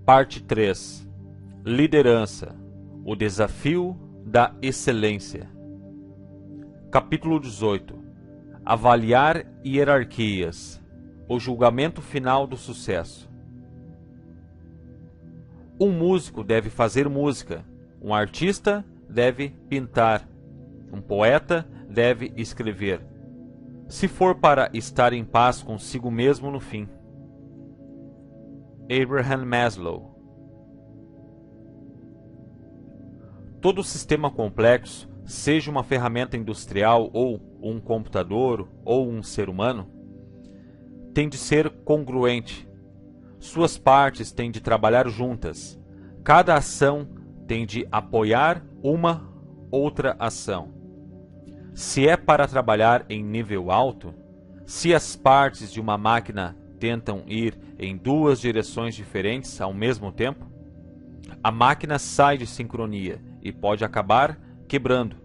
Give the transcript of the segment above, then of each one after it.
Parte 3. Liderança. O desafio da excelência. Capítulo 18. Avaliar hierarquias. O julgamento final do sucesso. Um músico deve fazer música. Um artista deve pintar. Um poeta deve escrever. Se for para estar em paz consigo mesmo no fim. Abraham Maslow. Todo sistema complexo, seja uma ferramenta industrial ou um computador ou um ser humano, tem de ser congruente. Suas partes têm de trabalhar juntas. Cada ação tem de apoiar uma outra ação. Se é para trabalhar em nível alto, se as partes de uma máquina tentam ir em duas direções diferentes ao mesmo tempo, a máquina sai de sincronia e pode acabar quebrando.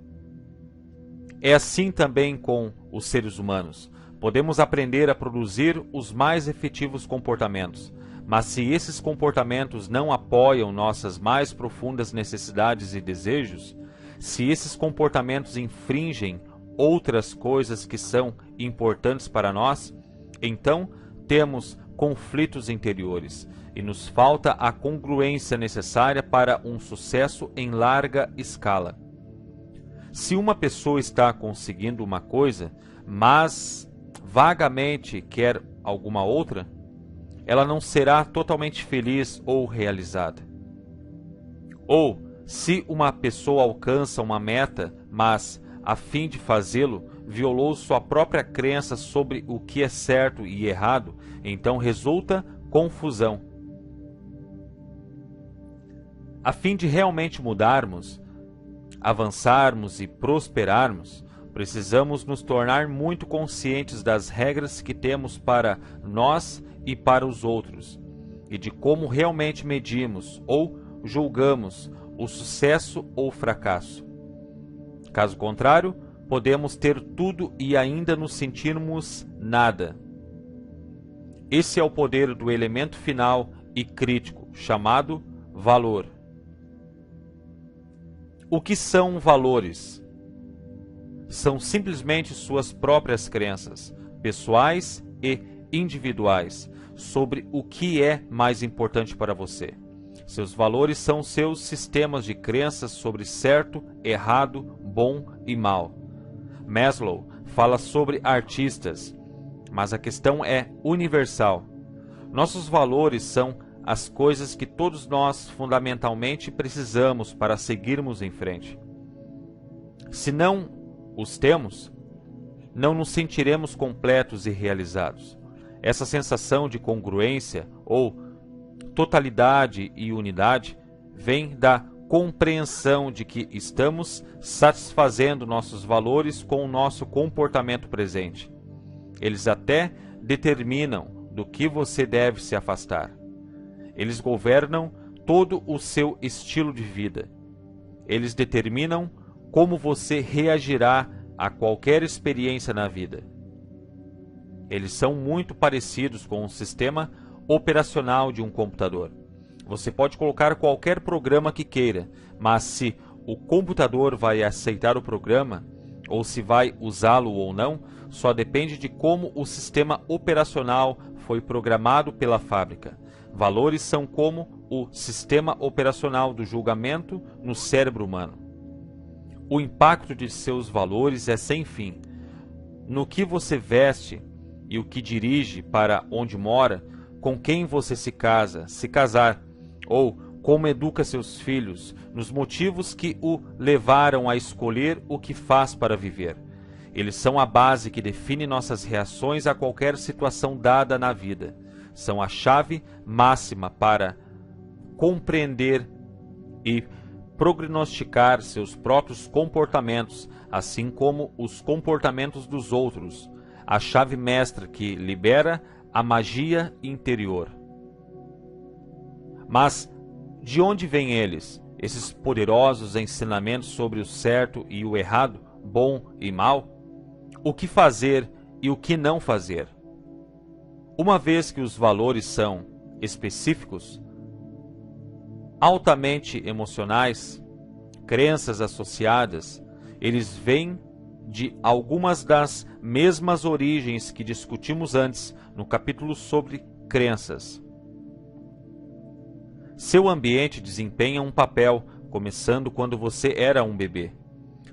É assim também com os seres humanos. Podemos aprender a produzir os mais efetivos comportamentos, mas se esses comportamentos não apoiam nossas mais profundas necessidades e desejos, se esses comportamentos infringem outras coisas que são importantes para nós, então temos conflitos interiores e nos falta a congruência necessária para um sucesso em larga escala. Se uma pessoa está conseguindo uma coisa, mas vagamente quer alguma outra, ela não será totalmente feliz ou realizada. Ou, se uma pessoa alcança uma meta, mas, a fim de fazê-lo, violou sua própria crença sobre o que é certo e errado, então resulta confusão. A fim de realmente mudarmos, avançarmos e prosperarmos, precisamos nos tornar muito conscientes das regras que temos para nós e para os outros, e de como realmente medimos ou julgamos o sucesso ou fracasso. Caso contrário, podemos ter tudo e ainda nos sentirmos nada. Esse é o poder do elemento final e crítico, chamado valor. O que são valores? São simplesmente suas próprias crenças, pessoais e individuais, sobre o que é mais importante para você. Seus valores são seus sistemas de crenças sobre certo, errado, bom e mal. Maslow fala sobre artistas, mas a questão é universal. Nossos valores são as coisas que todos nós fundamentalmente precisamos para seguirmos em frente. Se não os temos, não nos sentiremos completos e realizados. Essa sensação de congruência ou totalidade e unidade vem da compreensão de que estamos satisfazendo nossos valores com o nosso comportamento presente. Eles até determinam do que você deve se afastar. Eles governam todo o seu estilo de vida. Eles determinam como você reagirá a qualquer experiência na vida. Eles são muito parecidos com o sistema operacional de um computador. Você pode colocar qualquer programa que queira, mas se o computador vai aceitar o programa, ou se vai usá-lo ou não, só depende de como o sistema operacional foi programado pela fábrica. Valores são como o sistema operacional do julgamento no cérebro humano. O impacto de seus valores é sem fim. No que você veste e o que dirige, para onde mora, com quem você se casa, se casar, ou como educa seus filhos, nos motivos que o levaram a escolher o que faz para viver. Eles são a base que define nossas reações a qualquer situação dada na vida. São a chave máxima para compreender e prognosticar seus próprios comportamentos, assim como os comportamentos dos outros. A chave mestra que libera a magia interior. Mas de onde vêm eles, esses poderosos ensinamentos sobre o certo e o errado, bom e mal? O que fazer e o que não fazer? Uma vez que os valores são específicos, altamente emocionais, crenças associadas, eles vêm de algumas das mesmas origens que discutimos antes no capítulo sobre crenças. Seu ambiente desempenha um papel, começando quando você era um bebê.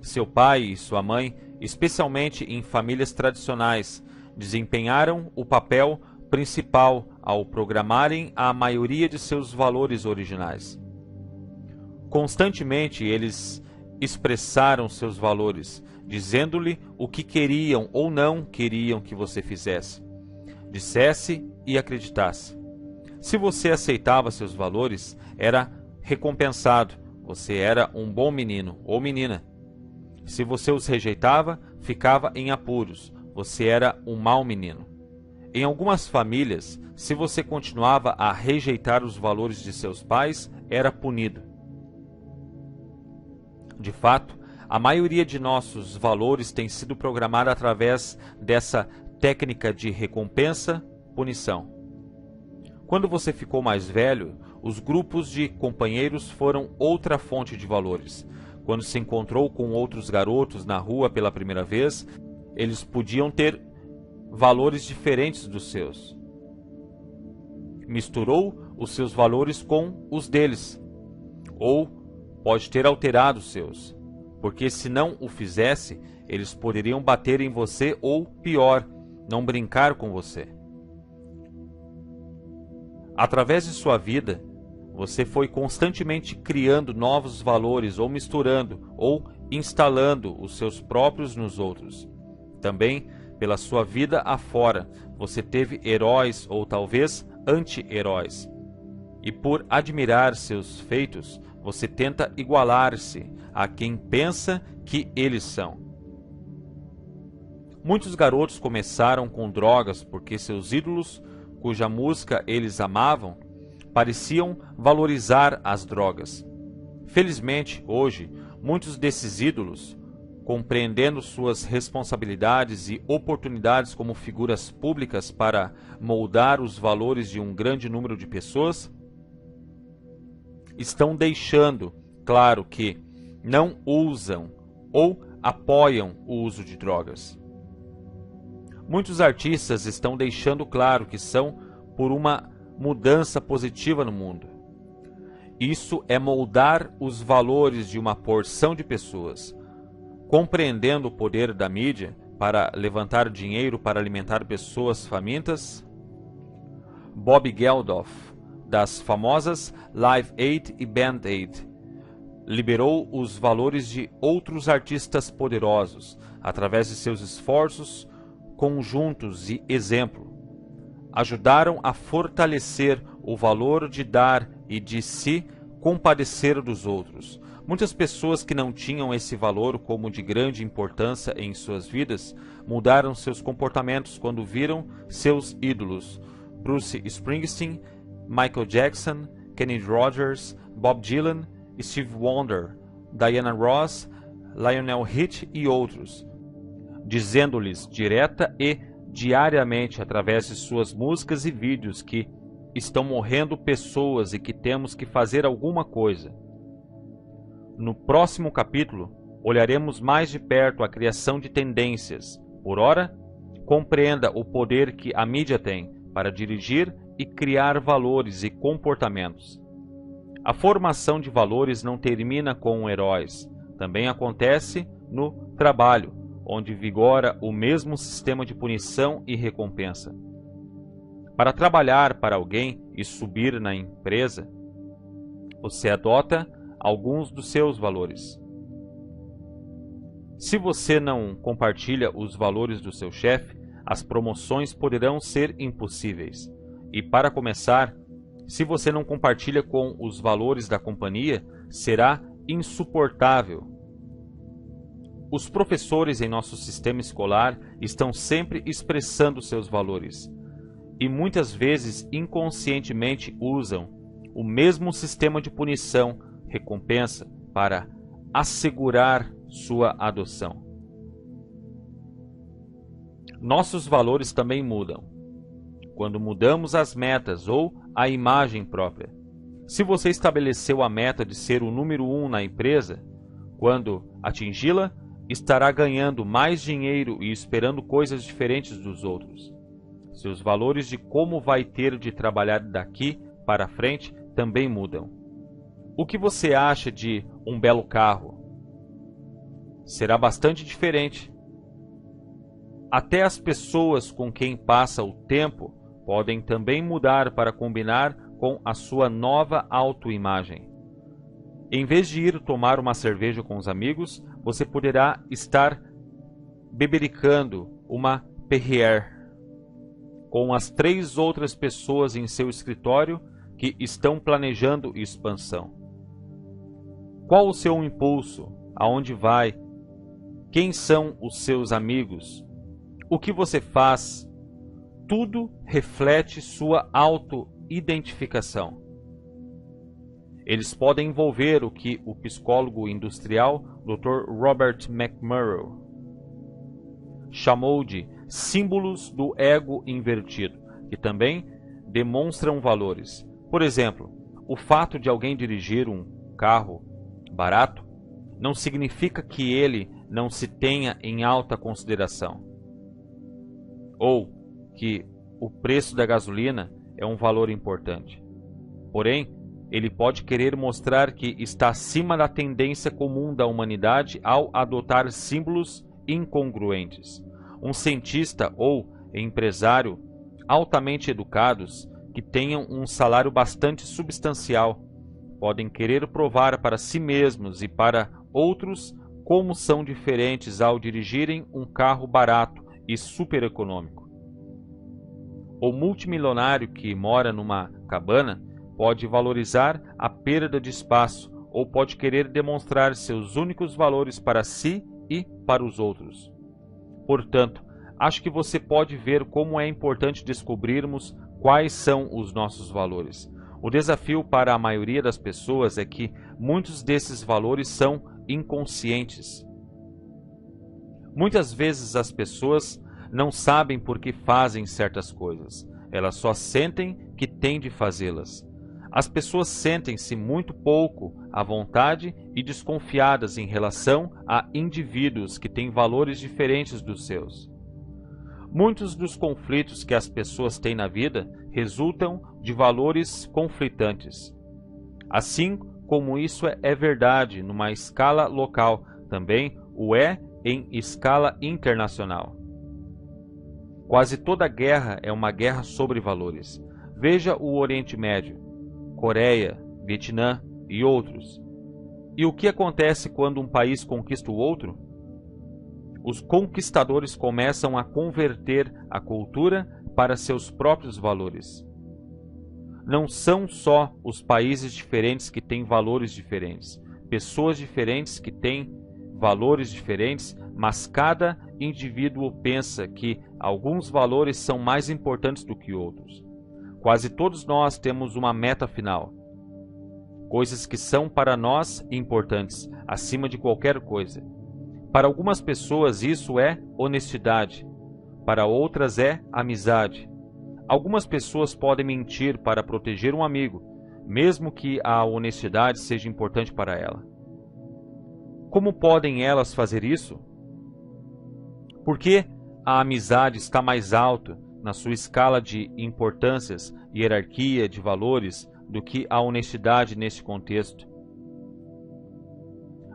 Seu pai e sua mãe, especialmente em famílias tradicionais, desempenharam o papel principal ao programarem a maioria de seus valores originais. Constantemente eles expressaram seus valores, dizendo-lhe o que queriam ou não queriam que você fizesse, dissesse e acreditasse. Se você aceitava seus valores, era recompensado, você era um bom menino ou menina. Se você os rejeitava, ficava em apuros, você era um mau menino. Em algumas famílias, se você continuava a rejeitar os valores de seus pais, era punido. De fato, a maioria de nossos valores tem sido programada através dessa técnica de recompensa-punição. Quando você ficou mais velho, os grupos de companheiros foram outra fonte de valores. Quando se encontrou com outros garotos na rua pela primeira vez, eles podiam ter valores diferentes dos seus. Misturou os seus valores com os deles, ou pode ter alterado os seus, porque se não o fizesse, eles poderiam bater em você ou, pior, não brincar com você. Através de sua vida, você foi constantemente criando novos valores ou misturando ou instalando os seus próprios nos outros. Também, pela sua vida afora, você teve heróis ou talvez anti-heróis. E por admirar seus feitos, você tenta igualar-se a quem pensa que eles são. Muitos garotos começaram com drogas porque seus ídolos, cuja música eles amavam, pareciam valorizar as drogas. Felizmente, hoje, muitos desses ídolos, compreendendo suas responsabilidades e oportunidades como figuras públicas para moldar os valores de um grande número de pessoas, estão deixando claro que não usam ou apoiam o uso de drogas. Muitos artistas estão deixando claro que são por uma mudança positiva no mundo. Isso é moldar os valores de uma porção de pessoas. Compreendendo o poder da mídia para levantar dinheiro para alimentar pessoas famintas, Bob Geldof, das famosas Live Aid e Band Aid, liberou os valores de outros artistas poderosos através de seus esforços conjuntos e exemplo. Ajudaram a fortalecer o valor de dar e de se compadecer dos outros. Muitas pessoas que não tinham esse valor como de grande importância em suas vidas mudaram seus comportamentos quando viram seus ídolos, Bruce Springsteen, Michael Jackson, Kenny Rogers, Bob Dylan, Stevie Wonder, Diana Ross, Lionel Richie e outros, dizendo-lhes direta e diariamente através de suas músicas e vídeos que estão morrendo pessoas e que temos que fazer alguma coisa. No próximo capítulo, olharemos mais de perto a criação de tendências. Por ora, compreenda o poder que a mídia tem para dirigir e criar valores e comportamentos. A formação de valores não termina com heróis. Também acontece no trabalho, onde vigora o mesmo sistema de punição e recompensa. Para trabalhar para alguém e subir na empresa, você adota alguns dos seus valores. Se você não compartilha os valores do seu chefe, as promoções poderão ser impossíveis. E para começar, se você não compartilha com os valores da companhia, será insuportável. Os professores em nosso sistema escolar estão sempre expressando seus valores e muitas vezes inconscientemente usam o mesmo sistema de punição, recompensa, para assegurar sua adoção. Nossos valores também mudam quando mudamos as metas ou a imagem própria. Se você estabeleceu a meta de ser o número 1 na empresa, quando atingi-la, estará ganhando mais dinheiro e esperando coisas diferentes dos outros. Seus valores de como vai ter de trabalhar daqui para frente também mudam. O que você acha de um belo carro? Será bastante diferente. Até as pessoas com quem passa o tempo podem também mudar para combinar com a sua nova autoimagem. Em vez de ir tomar uma cerveja com os amigos, você poderá estar bebericando uma Perrier com as 3 outras pessoas em seu escritório que estão planejando expansão. Qual o seu impulso? Aonde vai? Quem são os seus amigos? O que você faz? Tudo reflete sua auto-identificação. Eles podem envolver o que o psicólogo industrial Dr. Robert McMurrow chamou de símbolos do ego invertido, que também demonstram valores. Por exemplo, o fato de alguém dirigir um carro barato não significa que ele não se tenha em alta consideração, ou que o preço da gasolina é um valor importante. Porém, ele pode querer mostrar que está acima da tendência comum da humanidade ao adotar símbolos incongruentes. Um cientista ou empresário altamente educados que tenham um salário bastante substancial podem querer provar para si mesmos e para outros como são diferentes ao dirigirem um carro barato e super econômico. O multimilionário que mora numa cabana pode valorizar a perda de espaço ou pode querer demonstrar seus únicos valores para si e para os outros. Portanto, acho que você pode ver como é importante descobrirmos quais são os nossos valores. O desafio para a maioria das pessoas é que muitos desses valores são inconscientes. Muitas vezes as pessoas não sabem por que fazem certas coisas. Elas só sentem que têm de fazê-las. As pessoas sentem-se muito pouco à vontade e desconfiadas em relação a indivíduos que têm valores diferentes dos seus. Muitos dos conflitos que as pessoas têm na vida resultam de valores conflitantes. Assim como isso é verdade numa escala local, também o é em escala internacional. Quase toda guerra é uma guerra sobre valores. Veja o Oriente Médio, Coreia, Vietnã e outros. E o que acontece quando um país conquista o outro? Os conquistadores começam a converter a cultura para seus próprios valores. Não são só os países diferentes que têm valores diferentes, pessoas diferentes que têm valores diferentes, mas cada indivíduo pensa que alguns valores são mais importantes do que outros. Quase todos nós temos uma meta final, coisas que são para nós importantes, acima de qualquer coisa. Para algumas pessoas isso é honestidade, para outras é amizade. Algumas pessoas podem mentir para proteger um amigo, mesmo que a honestidade seja importante para ela. Como podem elas fazer isso? Por que a amizade está mais alta na sua escala de importâncias e hierarquia de valores do que a honestidade neste contexto?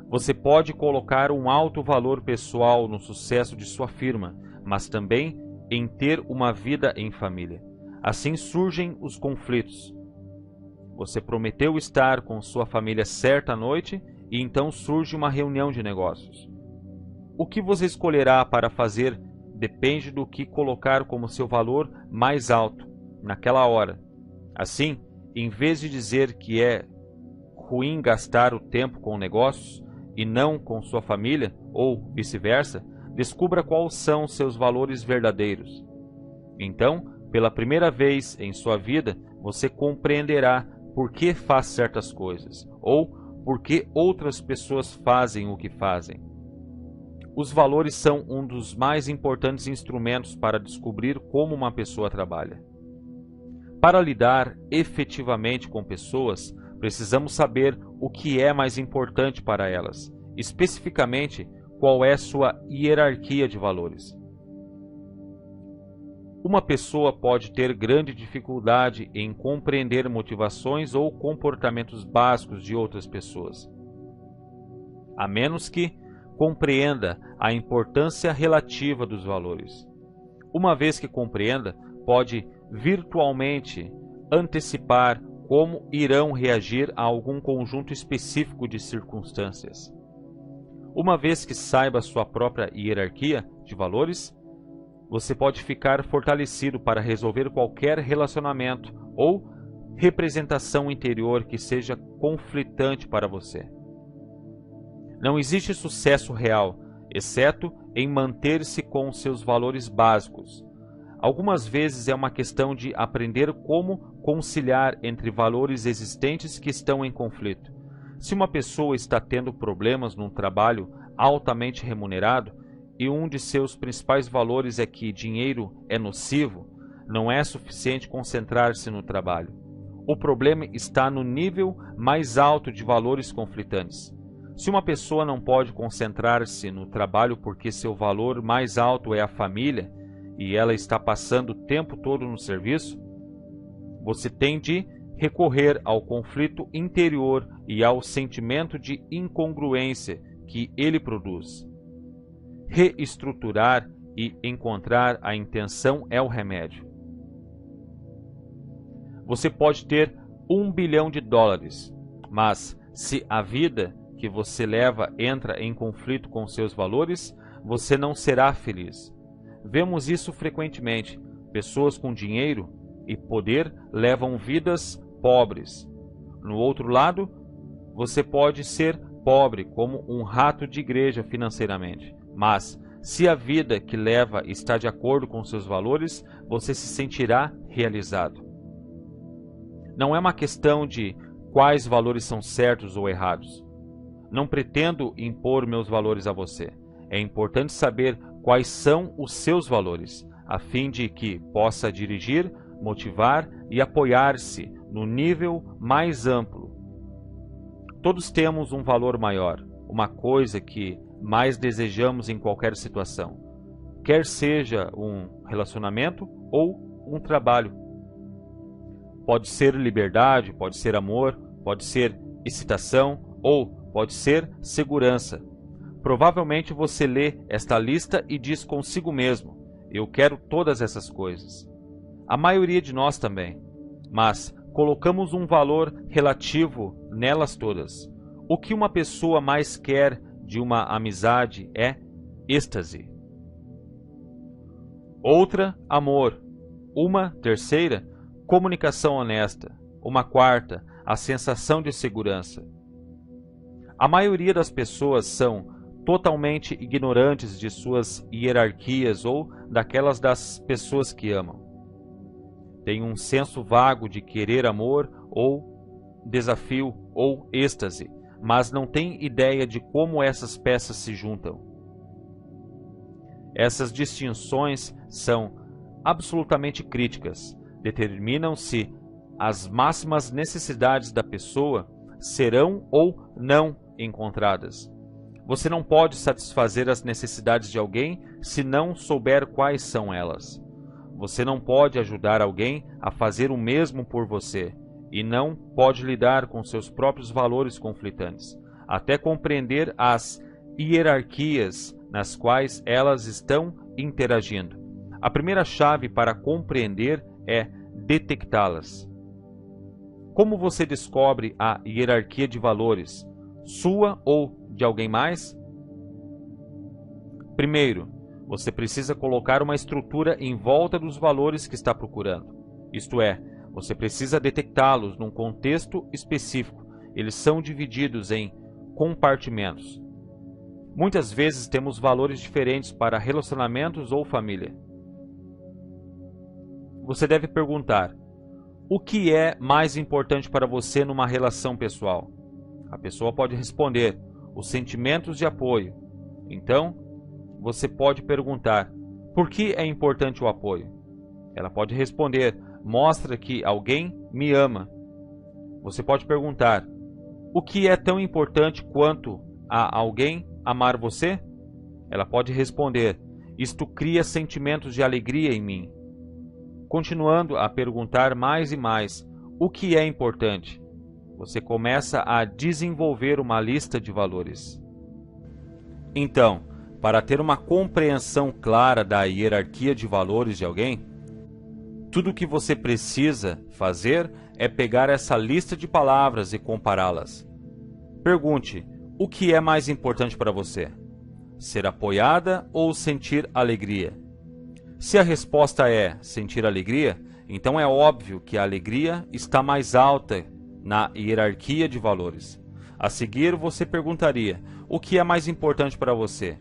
Você pode colocar um alto valor pessoal no sucesso de sua firma, mas também em ter uma vida em família. Assim surgem os conflitos. Você prometeu estar com sua família certa noite e então surge uma reunião de negócios. O que você escolherá para fazer depende do que colocar como seu valor mais alto naquela hora. Assim, em vez de dizer que é ruim gastar o tempo com negócios e não com sua família, ou vice-versa, descubra quais são seus valores verdadeiros. Então, pela primeira vez em sua vida, você compreenderá por que faz certas coisas, ou por que outras pessoas fazem o que fazem. Os valores são um dos mais importantes instrumentos para descobrir como uma pessoa trabalha. Para lidar efetivamente com pessoas, Precisamos saber o que é mais importante para elas, especificamente qual é sua hierarquia de valores. Uma pessoa pode ter grande dificuldade em compreender motivações ou comportamentos básicos de outras pessoas, a menos que compreenda a importância relativa dos valores. Uma vez que compreenda, pode virtualmente antecipar como irão reagir a algum conjunto específico de circunstâncias. Uma vez que saiba sua própria hierarquia de valores, você pode ficar fortalecido para resolver qualquer relacionamento ou representação interior que seja conflitante para você. Não existe sucesso real, exceto em manter-se com seus valores básicos. Algumas vezes é uma questão de aprender como conciliar entre valores existentes que estão em conflito. Se uma pessoa está tendo problemas num trabalho altamente remunerado, e um de seus principais valores é que dinheiro é nocivo, não é suficiente concentrar-se no trabalho. O problema está no nível mais alto de valores conflitantes. Se uma pessoa não pode concentrar-se no trabalho porque seu valor mais alto é a família e ela está passando o tempo todo no serviço, você tem de recorrer ao conflito interior e ao sentimento de incongruência que ele produz. Reestruturar e encontrar a intenção é o remédio. Você pode ter $1 bilhão, mas se a vida que você leva entra em conflito com seus valores, você não será feliz. Vemos isso frequentemente. Pessoas com dinheiro e poder levam vidas pobres. No outro lado, você pode ser pobre como um rato de igreja financeiramente. Mas, se a vida que leva está de acordo com seus valores, você se sentirá realizado. Não é uma questão de quais valores são certos ou errados. Não pretendo impor meus valores a você. É importante saber quais são os seus valores, a fim de que possa dirigir, motivar e apoiar-se no nível mais amplo. Todos temos um valor maior, uma coisa que mais desejamos em qualquer situação, quer seja um relacionamento ou um trabalho. Pode ser liberdade, pode ser amor, pode ser excitação ou pode ser segurança. Provavelmente você lê esta lista e diz consigo mesmo: eu quero todas essas coisas. A maioria de nós também, mas colocamos um valor relativo nelas todas. O que uma pessoa mais quer de uma amizade é êxtase. Outra, amor. Uma terceira, comunicação honesta. Uma quarta, a sensação de segurança. A maioria das pessoas são totalmente ignorantes de suas hierarquias ou daquelas das pessoas que amam. Têm um senso vago de querer amor ou desafio ou êxtase, mas não têm ideia de como essas peças se juntam. Essas distinções são absolutamente críticas. Determinam se as máximas necessidades da pessoa serão ou não encontradas. Você não pode satisfazer as necessidades de alguém se não souber quais são elas. Você não pode ajudar alguém a fazer o mesmo por você e não pode lidar com seus próprios valores conflitantes, até compreender as hierarquias nas quais elas estão interagindo. A primeira chave para compreender é detectá-las. Como você descobre a hierarquia de valores, sua ou de alguém mais? Primeiro, você precisa colocar uma estrutura em volta dos valores que está procurando. Isto é, você precisa detectá-los num contexto específico. Eles são divididos em compartimentos. Muitas vezes temos valores diferentes para relacionamentos ou família. Você deve perguntar: o que é mais importante para você numa relação pessoal? A pessoa pode responder: os sentimentos de apoio. Então, você pode perguntar: por que é importante o apoio? Ela pode responder: mostra que alguém me ama. Você pode perguntar: o que é tão importante quanto a alguém amar você? Ela pode responder: isto cria sentimentos de alegria em mim. Continuando a perguntar mais e mais: o que é importante? Você começa a desenvolver uma lista de valores. Então, para ter uma compreensão clara da hierarquia de valores de alguém, tudo o que você precisa fazer é pegar essa lista de palavras e compará-las. Pergunte: o que é mais importante para você? Ser apoiada ou sentir alegria? Se a resposta é sentir alegria, então é óbvio que a alegria está mais alta na hierarquia de valores. A seguir, você perguntaria: o que é mais importante para você?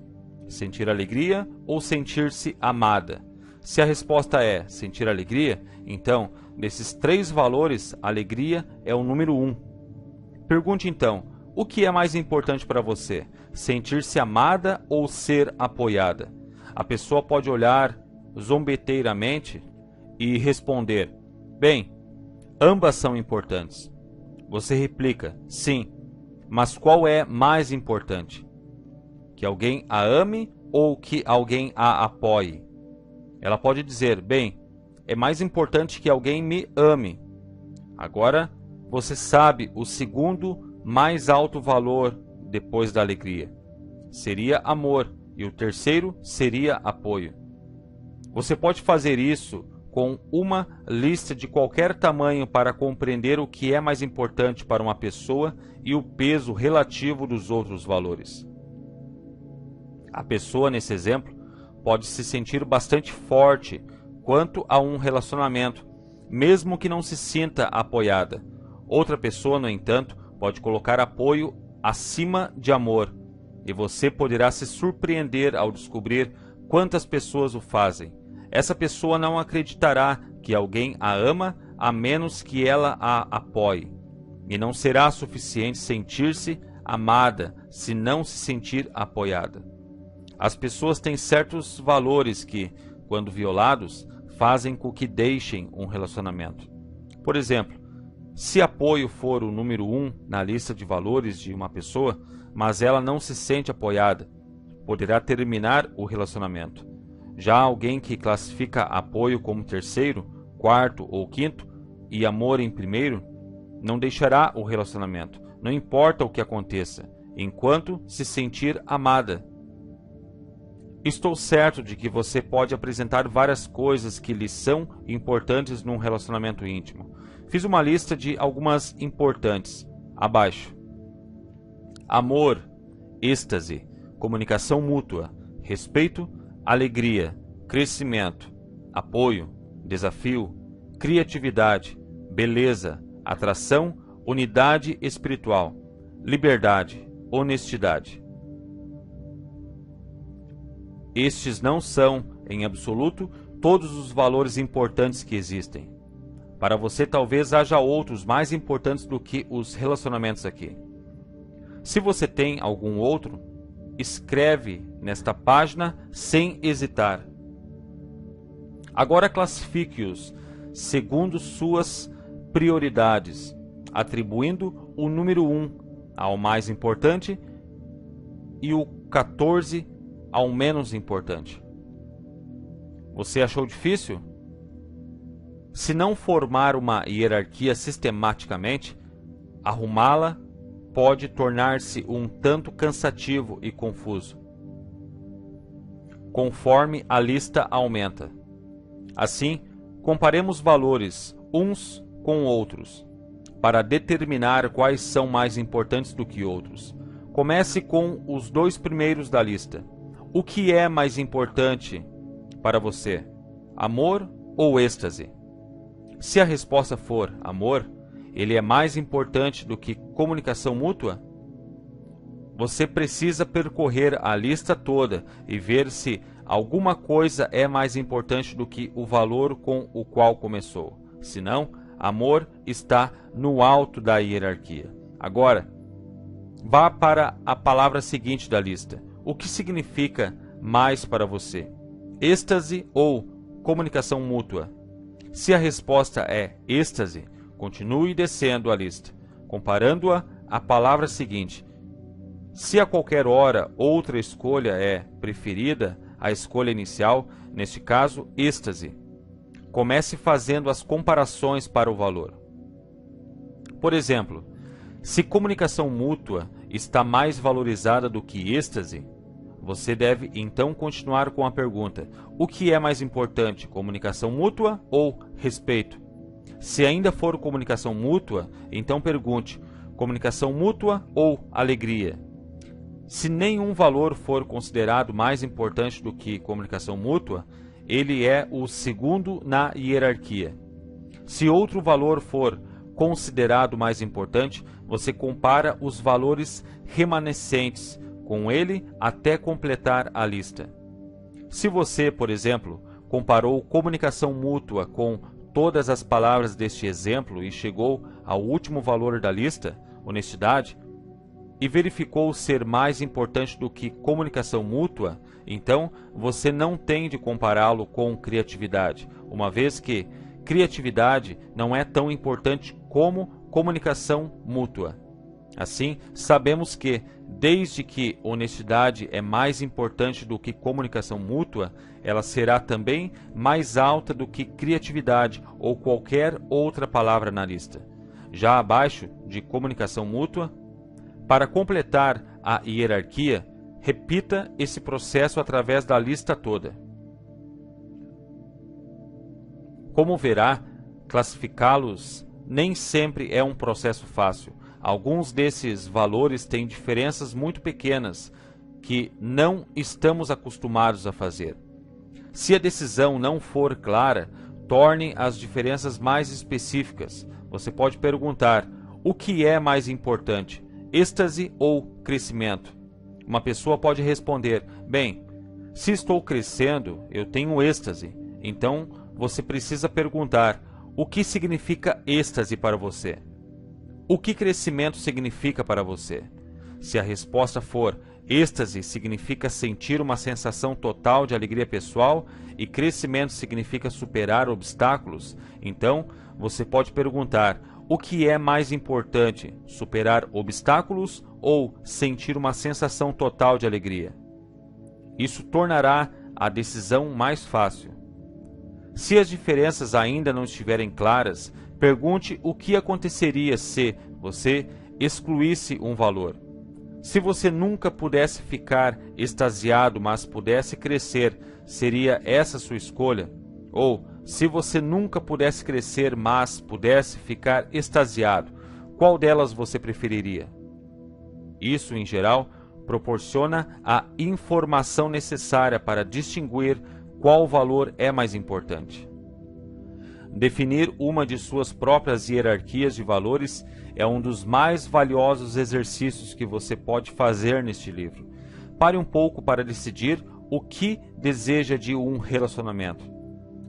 Sentir alegria ou sentir-se amada? Se a resposta é sentir alegria, então, desses 3 valores, a alegria é o número 1. Pergunte então: o que é mais importante para você? Sentir-se amada ou ser apoiada? A pessoa pode olhar zombeteiramente e responder: bem, ambas são importantes. Você replica: sim, mas qual é mais importante? Que alguém a ame ou que alguém a apoie? Ela pode dizer: bem, é mais importante que alguém me ame. Agora, você sabe o segundo mais alto valor depois da alegria. Seria amor, e o terceiro seria apoio. Você pode fazer isso com uma lista de qualquer tamanho para compreender o que é mais importante para uma pessoa e o peso relativo dos outros valores. A pessoa, nesse exemplo, pode se sentir bastante forte quanto a um relacionamento, mesmo que não se sinta apoiada. Outra pessoa, no entanto, pode colocar apoio acima de amor, e você poderá se surpreender ao descobrir quantas pessoas o fazem. Essa pessoa não acreditará que alguém a ama a menos que ela a apoie, e não será suficiente sentir-se amada se não se sentir apoiada. As pessoas têm certos valores que, quando violados, fazem com que deixem um relacionamento. Por exemplo, se apoio for o número 1 na lista de valores de uma pessoa, mas ela não se sente apoiada, poderá terminar o relacionamento. Já alguém que classifica apoio como terceiro, quarto ou quinto e amor em primeiro, não deixará o relacionamento, não importa o que aconteça, enquanto se sentir amada. Estou certo de que você pode apresentar várias coisas que lhe são importantes num relacionamento íntimo. Fiz uma lista de algumas importantes, abaixo: amor, êxtase, comunicação mútua, respeito, alegria, crescimento, apoio, desafio, criatividade, beleza, atração, unidade espiritual, liberdade, honestidade. Estes não são, em absoluto, todos os valores importantes que existem. Para você talvez haja outros mais importantes do que os relacionamentos aqui. Se você tem algum outro, escreve nesta página sem hesitar. Agora classifique-os segundo suas prioridades, atribuindo o número 1 ao mais importante e o 14 ao menos importante. Você achou difícil? Se não formar uma hierarquia sistematicamente, arrumá-la pode tornar-se um tanto cansativo e confuso, conforme a lista aumenta. Assim, comparemos valores uns com outros, para determinar quais são mais importantes do que outros. Comece com os 2 primeiros da lista. O que é mais importante para você? Amor ou êxtase? Se a resposta for amor, ele é mais importante do que comunicação mútua? Você precisa percorrer a lista toda e ver se alguma coisa é mais importante do que o valor com o qual começou. Se não, amor está no alto da hierarquia. Agora, vá para a palavra seguinte da lista. O que significa mais para você? Êxtase ou comunicação mútua? Se a resposta é êxtase, Continue descendo a lista, comparando-a à palavra seguinte. Se a qualquer hora outra escolha é preferida à escolha inicial, neste caso, êxtase. Comece fazendo as comparações para o valor. Por exemplo, se comunicação mútua está mais valorizada do que êxtase, você deve então continuar com a pergunta: o que é mais importante, comunicação mútua ou respeito? Se ainda for comunicação mútua, então pergunte: comunicação mútua ou alegria? Se nenhum valor for considerado mais importante do que comunicação mútua, ele é o segundo na hierarquia. Se outro valor for considerado mais importante, você compara os valores remanescentes com ele até completar a lista. Se você, por exemplo, comparou comunicação mútua com todas as palavras deste exemplo e chegou ao último valor da lista, honestidade, e verificou ser mais importante do que comunicação mútua, então você não tem de compará-lo com criatividade, uma vez que criatividade não é tão importante como comunicação mútua. Assim, sabemos que, desde que honestidade é mais importante do que comunicação mútua, ela será também mais alta do que criatividade ou qualquer outra palavra na lista. Já abaixo de comunicação mútua, para completar a hierarquia, repita esse processo através da lista toda. Como verá, classificá-los nem sempre é um processo fácil. Alguns desses valores têm diferenças muito pequenas que não estamos acostumados a fazer. Se a decisão não for clara, torne as diferenças mais específicas. Você pode perguntar: o que é mais importante, êxtase ou crescimento? Uma pessoa pode responder: bem, se estou crescendo, eu tenho êxtase. Então, você precisa perguntar: o que significa êxtase para você? O que crescimento significa para você? Se a resposta for: êxtase significa sentir uma sensação total de alegria pessoal e crescimento significa superar obstáculos, então você pode perguntar: o que é mais importante, superar obstáculos ou sentir uma sensação total de alegria? Isso tornará a decisão mais fácil. Se as diferenças ainda não estiverem claras, pergunte o que aconteceria se você excluísse um valor. Se você nunca pudesse ficar extasiado, mas pudesse crescer, seria essa sua escolha? Ou, se você nunca pudesse crescer, mas pudesse ficar extasiado, qual delas você preferiria? Isso, em geral, proporciona a informação necessária para distinguir qual valor é mais importante. Definir uma de suas próprias hierarquias de valores é um dos mais valiosos exercícios que você pode fazer neste livro. Pare um pouco para decidir o que deseja de um relacionamento.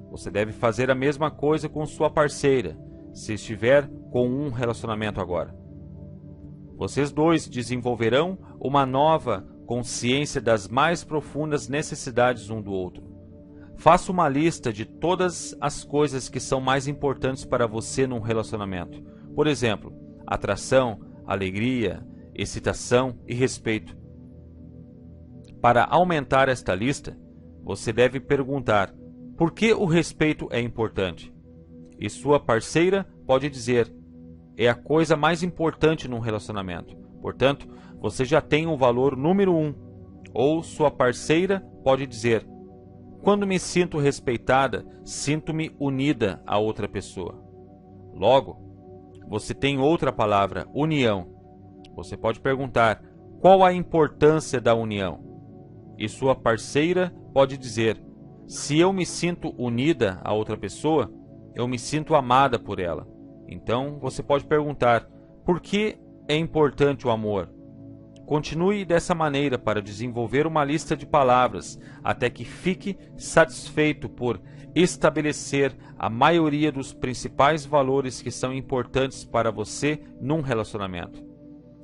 Você deve fazer a mesma coisa com sua parceira, se estiver com um relacionamento agora. Vocês dois desenvolverão uma nova consciência das mais profundas necessidades um do outro. Faça uma lista de todas as coisas que são mais importantes para você num relacionamento. Por exemplo, atração, alegria, excitação e respeito. Para aumentar esta lista, você deve perguntar: por que o respeito é importante? E sua parceira pode dizer: é a coisa mais importante num relacionamento. Portanto, você já tem o valor número 1. Ou sua parceira pode dizer: quando me sinto respeitada, sinto-me unida a outra pessoa. Logo, você tem outra palavra: união. Você pode perguntar: qual a importância da união? E sua parceira pode dizer: se eu me sinto unida a outra pessoa, eu me sinto amada por ela. Então, você pode perguntar: por que é importante o amor? Continue dessa maneira para desenvolver uma lista de palavras até que fique satisfeito por estabelecer a maioria dos principais valores que são importantes para você num relacionamento.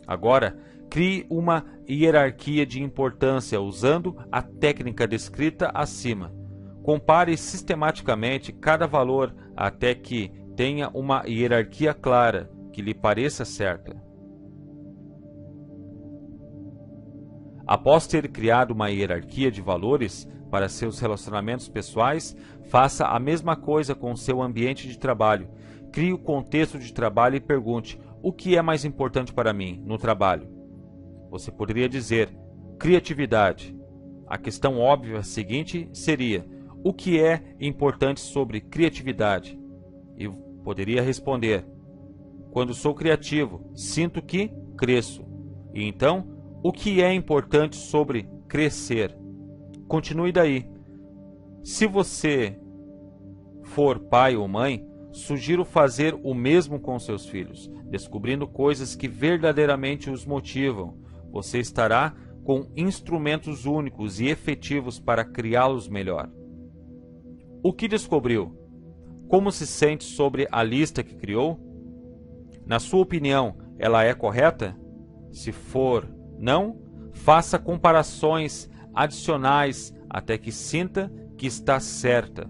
Agora, crie uma hierarquia de importância usando a técnica descrita acima. Compare sistematicamente cada valor até que mantenha uma hierarquia clara que lhe pareça certa. Após ter criado uma hierarquia de valores para seus relacionamentos pessoais, faça a mesma coisa com seu ambiente de trabalho. Crie o contexto de trabalho e pergunte: o que é mais importante para mim no trabalho? Você poderia dizer: criatividade. A questão óbvia seguinte seria: o que é importante sobre criatividade? E poderia responder: quando sou criativo, sinto que cresço. E então, o que é importante sobre crescer? Continue daí. Se você for pai ou mãe, sugiro fazer o mesmo com seus filhos, descobrindo coisas que verdadeiramente os motivam. Você estará com instrumentos únicos e efetivos para criá-los melhor. O que descobriu? Como se sente sobre a lista que criou? Na sua opinião, ela é correta? Se for não, faça comparações adicionais até que sinta que está certa.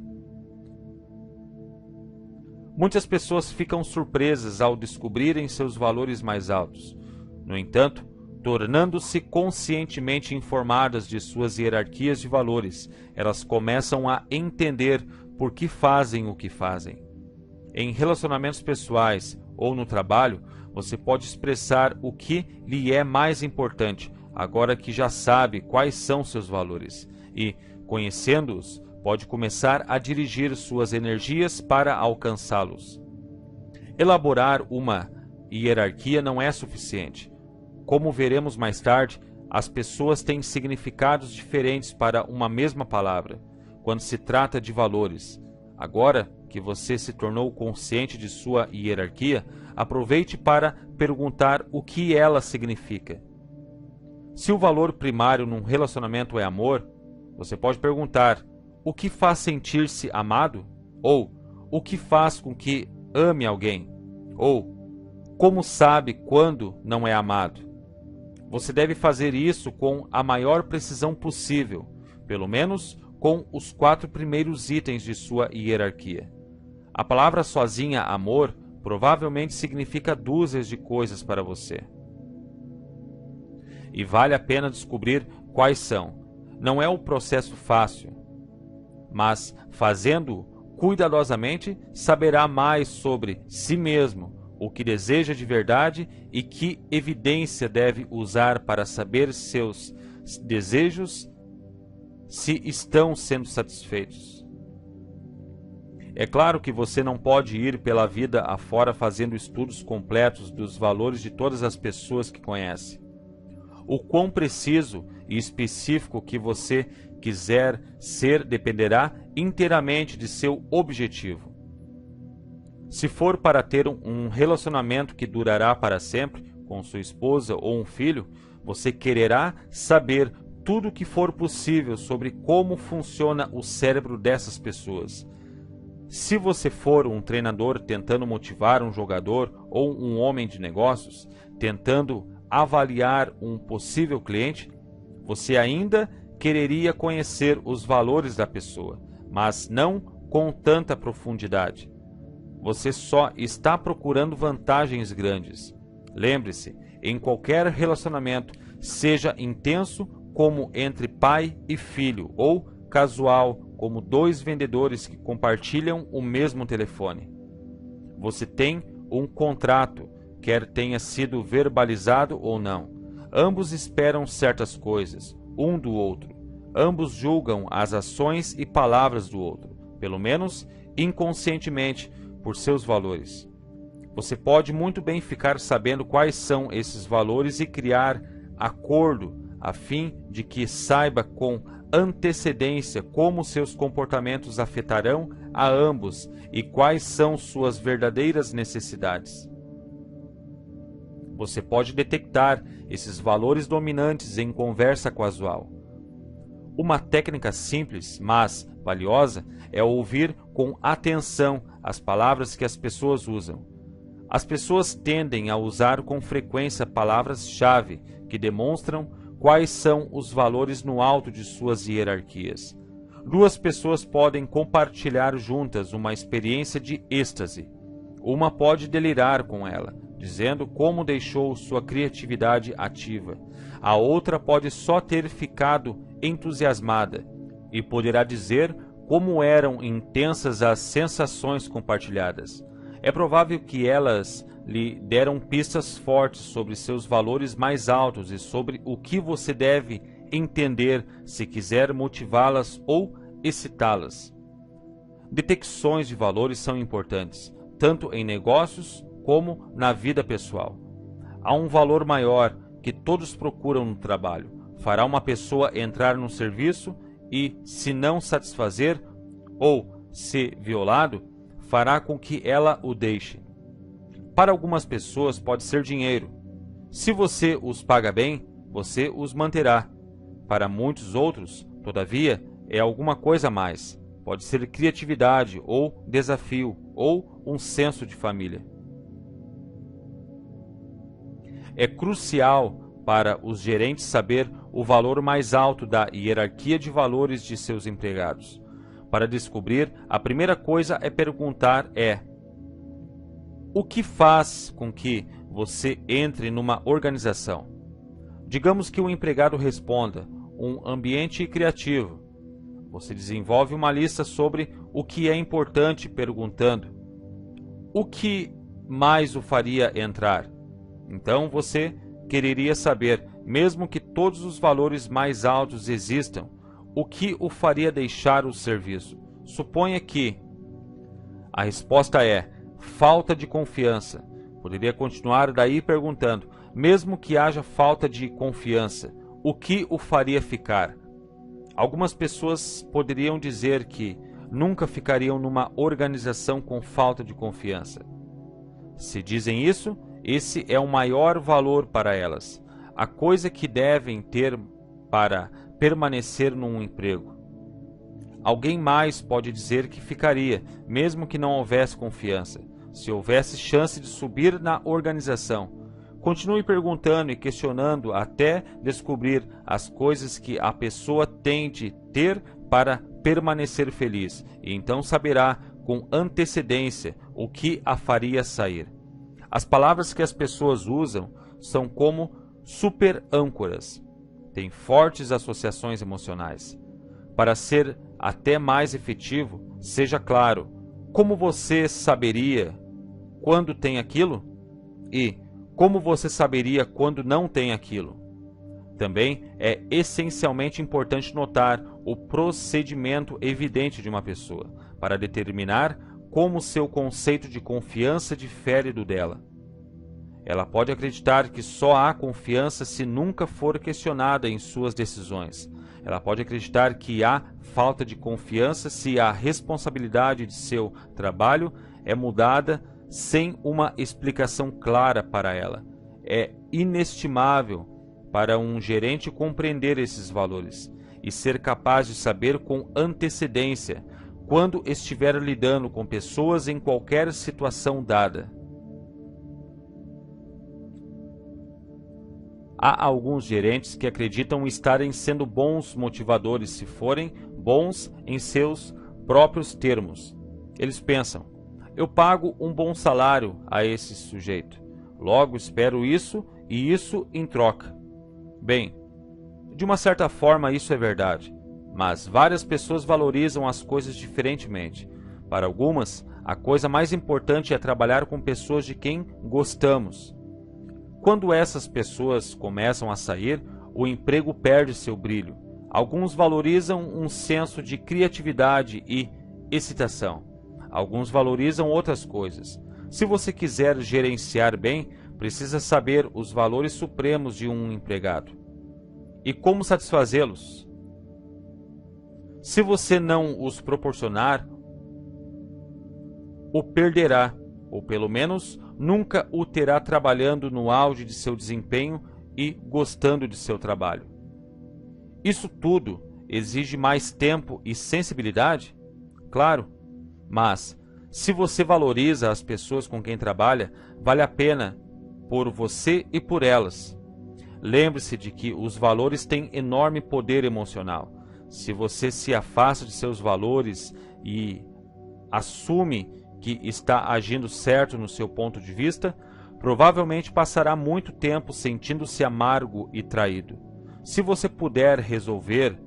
Muitas pessoas ficam surpresas ao descobrirem seus valores mais altos. No entanto, tornando-se conscientemente informadas de suas hierarquias de valores, elas começam a entender por que fazem o que fazem. Em relacionamentos pessoais ou no trabalho, você pode expressar o que lhe é mais importante, agora que já sabe quais são seus valores, e, conhecendo-os, pode começar a dirigir suas energias para alcançá-los. Elaborar uma hierarquia não é suficiente. Como veremos mais tarde, as pessoas têm significados diferentes para uma mesma palavra, quando se trata de valores. Agora que você se tornou consciente de sua hierarquia, aproveite para perguntar o que ela significa. Se o valor primário num relacionamento é amor, você pode perguntar: o que faz sentir-se amado? Ou o que faz com que ame alguém? Ou como sabe quando não é amado? Você deve fazer isso com a maior precisão possível, pelo menos com os 4 primeiros itens de sua hierarquia. A palavra sozinha, amor, provavelmente significa dúzias de coisas para você. E vale a pena descobrir quais são. Não é um processo fácil, mas fazendo-o cuidadosamente, saberá mais sobre si mesmo, o que deseja de verdade e que evidência deve usar para saber seus desejos se estão sendo satisfeitos. É claro que você não pode ir pela vida afora fazendo estudos completos dos valores de todas as pessoas que conhece. O quão preciso e específico que você quiser ser dependerá inteiramente de seu objetivo. Se for para ter um relacionamento que durará para sempre, com sua esposa ou um filho, você quererá saber tudo o que for possível sobre como funciona o cérebro dessas pessoas. Se você for um treinador tentando motivar um jogador ou um homem de negócios, tentando avaliar um possível cliente, você ainda quereria conhecer os valores da pessoa, mas não com tanta profundidade. Você só está procurando vantagens grandes. Lembre-se, em qualquer relacionamento, seja intenso como entre pai e filho, ou casual como 2 vendedores que compartilham o mesmo telefone. Você tem um contrato, quer tenha sido verbalizado ou não. Ambos esperam certas coisas, um do outro. Ambos julgam as ações e palavras do outro, pelo menos inconscientemente, por seus valores. Você pode muito bem ficar sabendo quais são esses valores e criar acordo a fim de que saiba com antecedência como seus comportamentos afetarão a ambos e quais são suas verdadeiras necessidades. Você pode detectar esses valores dominantes em conversa casual. Uma técnica simples, mas valiosa, é ouvir com atenção as palavras que as pessoas usam. As pessoas tendem a usar com frequência palavras-chave que demonstram quais são os valores no alto de suas hierarquias. 2 pessoas podem compartilhar juntas uma experiência de êxtase. Uma pode delirar com ela, dizendo como deixou sua criatividade ativa. A outra pode só ter ficado entusiasmada e poderá dizer como eram intensas as sensações compartilhadas. É provável que elas lhe deram pistas fortes sobre seus valores mais altos e sobre o que você deve entender se quiser motivá-las ou excitá-las. Detecções de valores são importantes, tanto em negócios como na vida pessoal. Há um valor maior que todos procuram no trabalho. Fará uma pessoa entrar num serviço e, se não satisfazer ou se violado, fará com que ela o deixe. Para algumas pessoas pode ser dinheiro. Se você os paga bem, você os manterá. Para muitos outros, todavia, é alguma coisa a mais. Pode ser criatividade ou desafio ou um senso de família. É crucial para os gerentes saber o valor mais alto da hierarquia de valores de seus empregados. Para descobrir, a primeira coisa é perguntar o que faz com que você entre numa organização? Digamos que o empregado responda, um ambiente criativo. Você desenvolve uma lista sobre o que é importante perguntando, o que mais o faria entrar? Então você quereria saber, mesmo que todos os valores mais altos existam, o que o faria deixar o serviço? Suponha que a resposta é falta de confiança. Poderia continuar daí perguntando, mesmo que haja falta de confiança, o que o faria ficar? Algumas pessoas poderiam dizer que nunca ficariam numa organização com falta de confiança. Se dizem isso, esse é o maior valor para elas, a coisa que devem ter para permanecer num emprego. Alguém mais pode dizer que ficaria, mesmo que não houvesse confiança, se houvesse chance de subir na organização. Continue perguntando e questionando até descobrir as coisas que a pessoa tem de ter para permanecer feliz, e então saberá com antecedência o que a faria sair. As palavras que as pessoas usam são como super âncoras. Têm fortes associações emocionais. Para ser até mais efetivo, seja claro, como você saberia quando tem aquilo? E como você saberia quando não tem aquilo? Também é essencialmente importante notar o procedimento evidente de uma pessoa, para determinar como seu conceito de confiança difere do dela. Ela pode acreditar que só há confiança se nunca for questionada em suas decisões. Ela pode acreditar que há falta de confiança se a responsabilidade de seu trabalho é mudada sem uma explicação clara para ela. É inestimável para um gerente compreender esses valores e ser capaz de saber com antecedência quando estiver lidando com pessoas em qualquer situação dada. Há alguns gerentes que acreditam estarem sendo bons motivadores se forem bons em seus próprios termos. Eles pensam, eu pago um bom salário a esse sujeito, logo espero isso e isso em troca. Bem, de uma certa forma isso é verdade, mas várias pessoas valorizam as coisas diferentemente. Para algumas, a coisa mais importante é trabalhar com pessoas de quem gostamos. Quando essas pessoas começam a sair, o emprego perde seu brilho. Alguns valorizam um senso de criatividade e excitação. Alguns valorizam outras coisas. Se você quiser gerenciar bem, precisa saber os valores supremos de um empregado. E como satisfazê-los? Se você não os proporcionar, o perderá, ou pelo menos nunca o terá trabalhando no auge de seu desempenho e gostando de seu trabalho. Isso tudo exige mais tempo e sensibilidade? Claro, mas se você valoriza as pessoas com quem trabalha, vale a pena por você e por elas. Lembre-se de que os valores têm enorme poder emocional. Se você se afasta de seus valores e assume que está agindo certo no seu ponto de vista, provavelmente passará muito tempo sentindo-se amargo e traído. Se você puder resolver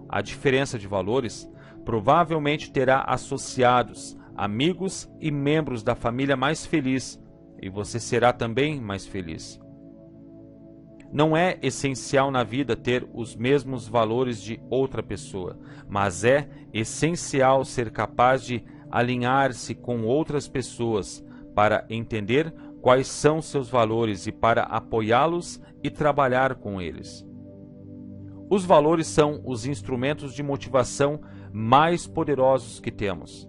a diferença de valores, provavelmente terá associados, amigos e membros da família mais feliz, e você será também mais feliz. Não é essencial na vida ter os mesmos valores de outra pessoa, mas é essencial ser capaz de alinhar-se com outras pessoas para entender quais são seus valores e para apoiá-los e trabalhar com eles. Os valores são os instrumentos de motivação mais poderosos que temos.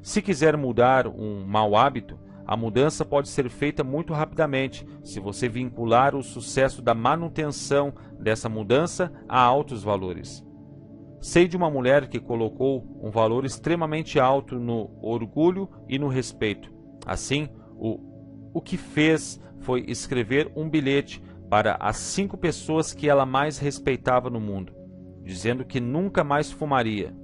Se quiser mudar um mau hábito, a mudança pode ser feita muito rapidamente se você vincular o sucesso da manutenção dessa mudança a altos valores. Sei de uma mulher que colocou um valor extremamente alto no orgulho e no respeito. Assim, o que fez foi escrever um bilhete para as 5 pessoas que ela mais respeitava no mundo, dizendo que nunca mais fumaria,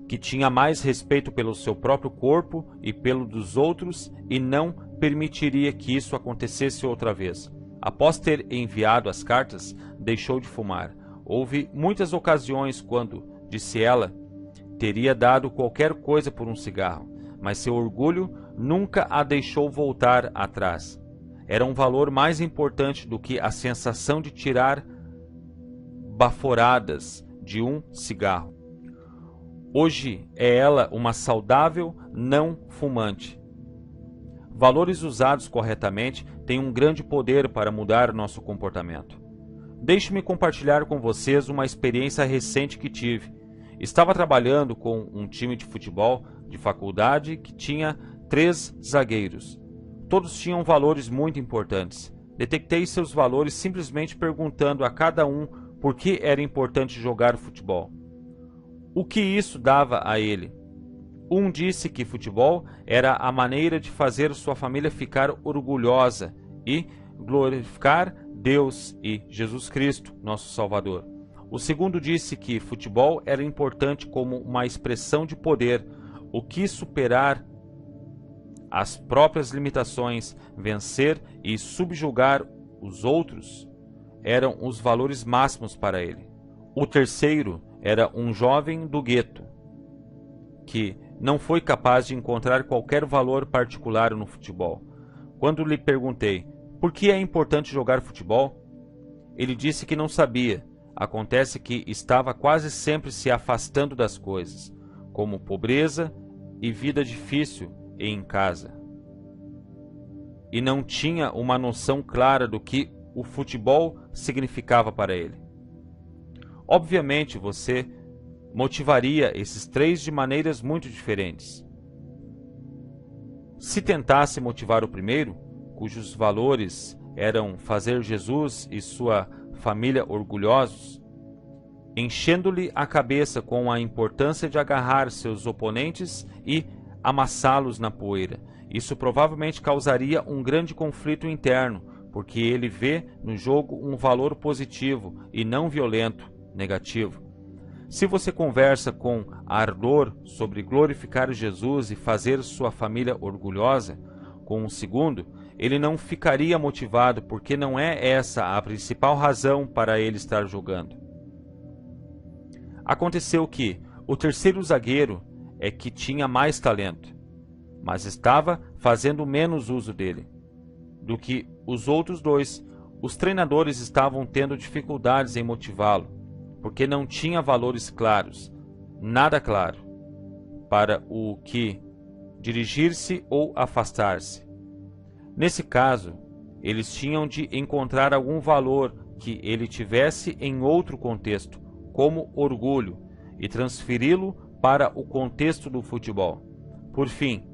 que tinha mais respeito pelo seu próprio corpo e pelo dos outros e não permitiria que isso acontecesse outra vez. Após ter enviado as cartas, deixou de fumar. Houve muitas ocasiões quando, disse ela, teria dado qualquer coisa por um cigarro, mas seu orgulho nunca a deixou voltar atrás. Era um valor mais importante do que a sensação de tirar baforadas de um cigarro. Hoje é ela uma saudável não fumante. Valores usados corretamente têm um grande poder para mudar nosso comportamento. Deixe-me compartilhar com vocês uma experiência recente que tive. Estava trabalhando com um time de futebol de faculdade que tinha 3 zagueiros. Todos tinham valores muito importantes. Detectei seus valores simplesmente perguntando a cada um por que era importante jogar futebol. O que isso dava a ele? Um disse que futebol era a maneira de fazer sua família ficar orgulhosa e glorificar Deus e Jesus Cristo, nosso Salvador. O segundo disse que futebol era importante como uma expressão de poder, o que superar as próprias limitações, vencer e subjugar os outros eram os valores máximos para ele. O terceiro era um jovem do gueto, que não foi capaz de encontrar qualquer valor particular no futebol. Quando lhe perguntei por que é importante jogar futebol, ele disse que não sabia. Acontece que estava quase sempre se afastando das coisas, como pobreza e vida difícil em casa, e não tinha uma noção clara do que o futebol significava para ele. Obviamente, você motivaria esses 3 de maneiras muito diferentes. Se tentasse motivar o primeiro, cujos valores eram fazer Jesus e sua família orgulhosos, enchendo-lhe a cabeça com a importância de agarrar seus oponentes e amassá-los na poeira, isso provavelmente causaria um grande conflito interno, porque ele vê no jogo um valor positivo e não violento, negativo. Se você conversa com ardor sobre glorificar Jesus e fazer sua família orgulhosa, com o segundo, ele não ficaria motivado porque não é essa a principal razão para ele estar jogando. Aconteceu que o terceiro zagueiro é que tinha mais talento, mas estava fazendo menos uso dele do que os outros 2. Os treinadores estavam tendo dificuldades em motivá-lo, porque não tinha valores claros, nada claro, para o que dirigir-se ou afastar-se. Nesse caso, eles tinham de encontrar algum valor que ele tivesse em outro contexto, como orgulho, e transferi-lo para o contexto do futebol. Por fim,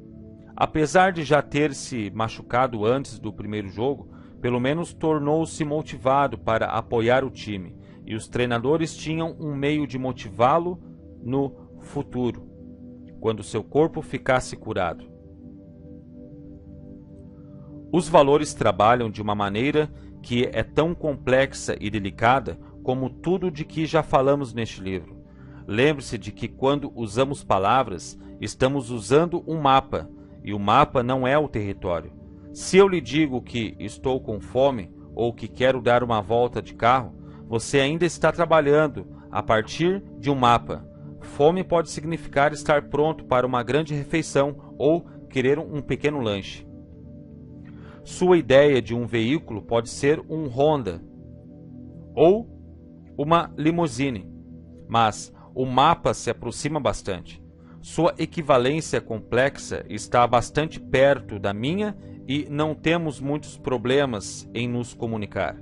apesar de já ter se machucado antes do primeiro jogo, pelo menos tornou-se motivado para apoiar o time, e os treinadores tinham um meio de motivá-lo no futuro, quando seu corpo ficasse curado. Os valores trabalham de uma maneira que é tão complexa e delicada como tudo de que já falamos neste livro. Lembre-se de que quando usamos palavras, Estamos usando um mapa, e o mapa não é o território. Se eu lhe digo que estou com fome ou que quero dar uma volta de carro, você ainda está trabalhando a partir de um mapa. Fome pode significar estar pronto para uma grande refeição ou querer um pequeno lanche. Sua ideia de um veículo pode ser um Honda ou uma limusine, mas o mapa se aproxima bastante. Sua equivalência complexa está bastante perto da minha e não temos muitos problemas em nos comunicar.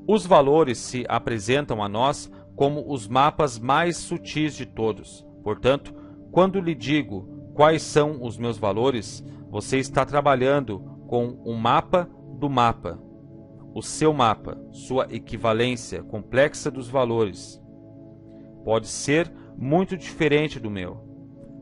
Os valores se apresentam a nós como os mapas mais sutis de todos. Portanto, quando lhe digo quais são os meus valores, você está trabalhando com um mapa do mapa. O seu mapa, sua equivalência complexa dos valores, pode ser muito diferente do meu.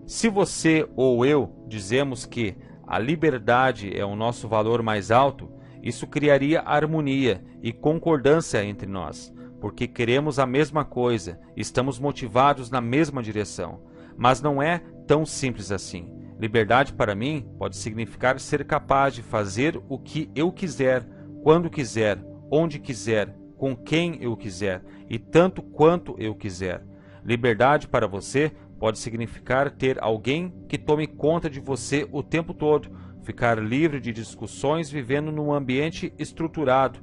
Se você ou eu dizemos que a liberdade é o nosso valor mais alto, isso criaria harmonia e concordância entre nós, porque queremos a mesma coisa, estamos motivados na mesma direção. Mas não é tão simples assim. Liberdade para mim pode significar ser capaz de fazer o que eu quiser, quando quiser, onde quiser, com quem eu quiser e tanto quanto eu quiser. Liberdade para você pode significar ter alguém que tome conta de você o tempo todo, ficar livre de discussões vivendo num ambiente estruturado.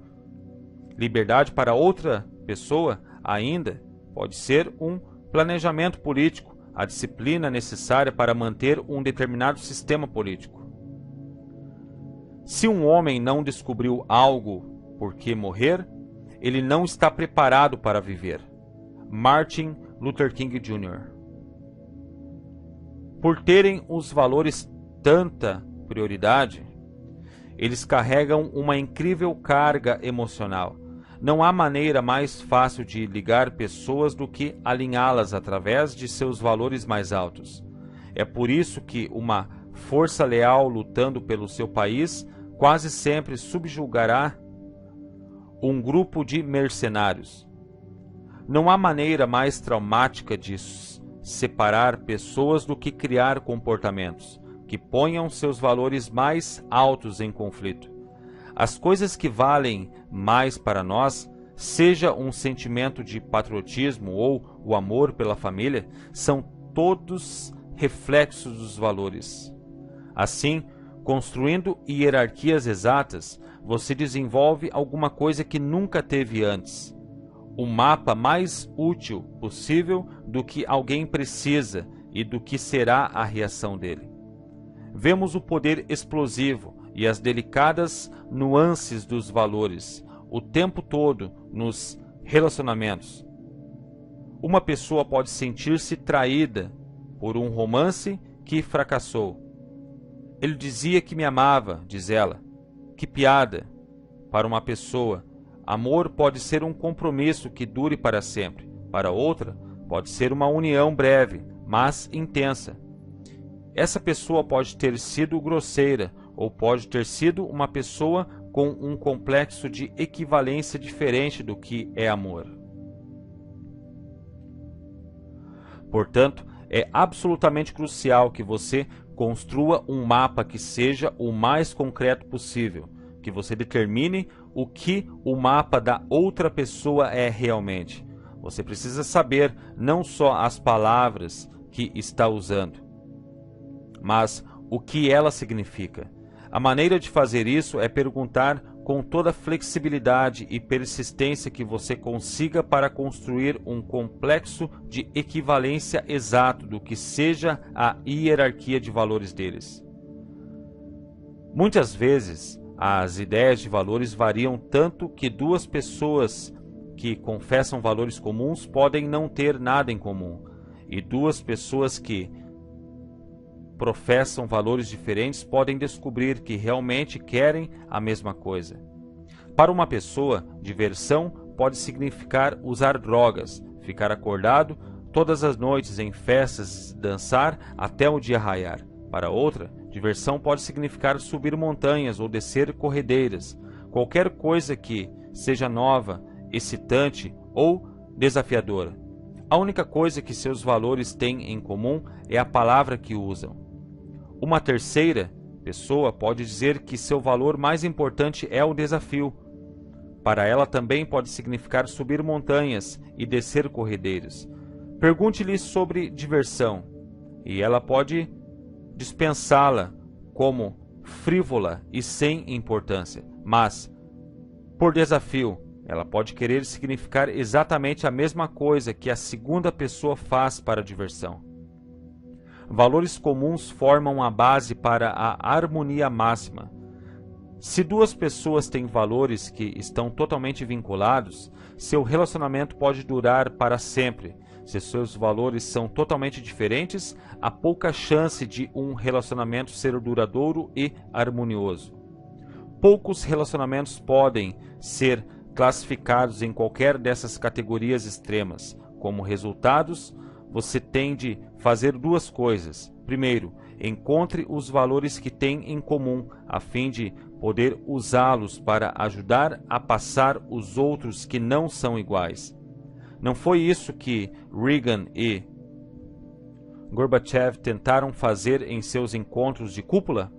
Liberdade para outra pessoa ainda pode ser um planejamento político, a disciplina necessária para manter um determinado sistema político. Se um homem não descobriu algo por que morrer, ele não está preparado para viver. Martin Luther King Jr. Por terem os valores tanta prioridade, eles carregam uma incrível carga emocional. Não há maneira mais fácil de ligar pessoas do que alinhá-las através de seus valores mais altos. É por isso que uma força leal lutando pelo seu país quase sempre subjugará um grupo de mercenários. Não há maneira mais traumática de separar pessoas do que criar comportamentos que ponham seus valores mais altos em conflito. As coisas que valem mais para nós, seja um sentimento de patriotismo ou o amor pela família, são todos reflexos dos valores. Assim, construindo hierarquias exatas, você desenvolve alguma coisa que nunca teve antes. O mapa mais útil possível do que alguém precisa e do que será a reação dele. Vemos o poder explosivo e as delicadas nuances dos valores o tempo todo nos relacionamentos. Uma pessoa pode sentir-se traída por um romance que fracassou. Ele dizia que me amava, diz ela. Que piada! Para uma pessoa, amor pode ser um compromisso que dure para sempre. Para outra, pode ser uma união breve, mas intensa. Essa pessoa pode ter sido grosseira, ou pode ter sido uma pessoa com um complexo de equivalência diferente do que é amor. Portanto, é absolutamente crucial que você construa um mapa que seja o mais concreto possível, que você determine o que o mapa da outra pessoa é realmente. Você precisa saber não só as palavras que está usando, mas o que ela significa. A maneira de fazer isso é perguntar com toda a flexibilidade e persistência que você consiga para construir um complexo de equivalência exato do que seja a hierarquia de valores deles. Muitas vezes, as ideias de valores variam tanto que duas pessoas que confessam valores comuns podem não ter nada em comum, e duas pessoas que professam valores diferentes podem descobrir que realmente querem a mesma coisa. Para uma pessoa, diversão pode significar usar drogas, ficar acordado todas as noites em festas, dançar até o dia raiar. Para outra, diversão pode significar subir montanhas ou descer corredeiras, qualquer coisa que seja nova, excitante ou desafiadora. A única coisa que seus valores têm em comum é a palavra que usam. Uma terceira pessoa pode dizer que seu valor mais importante é o desafio. Para ela também pode significar subir montanhas e descer corredeiros. Pergunte-lhe sobre diversão, e ela pode dispensá-la como frívola e sem importância. Mas, por desafio, ela pode querer significar exatamente a mesma coisa que a segunda pessoa faz para a diversão. Valores comuns formam a base para a harmonia máxima. Se duas pessoas têm valores que estão totalmente vinculados, seu relacionamento pode durar para sempre. Se seus valores são totalmente diferentes, há pouca chance de um relacionamento ser duradouro e harmonioso. Poucos relacionamentos podem ser classificados em qualquer dessas categorias extremas. Como resultados, você tem de fazer duas coisas. Primeiro, encontre os valores que têm em comum, a fim de poder usá-los para ajudar a passar os outros que não são iguais. Não foi isso que Reagan e Gorbachev tentaram fazer em seus encontros de cúpula?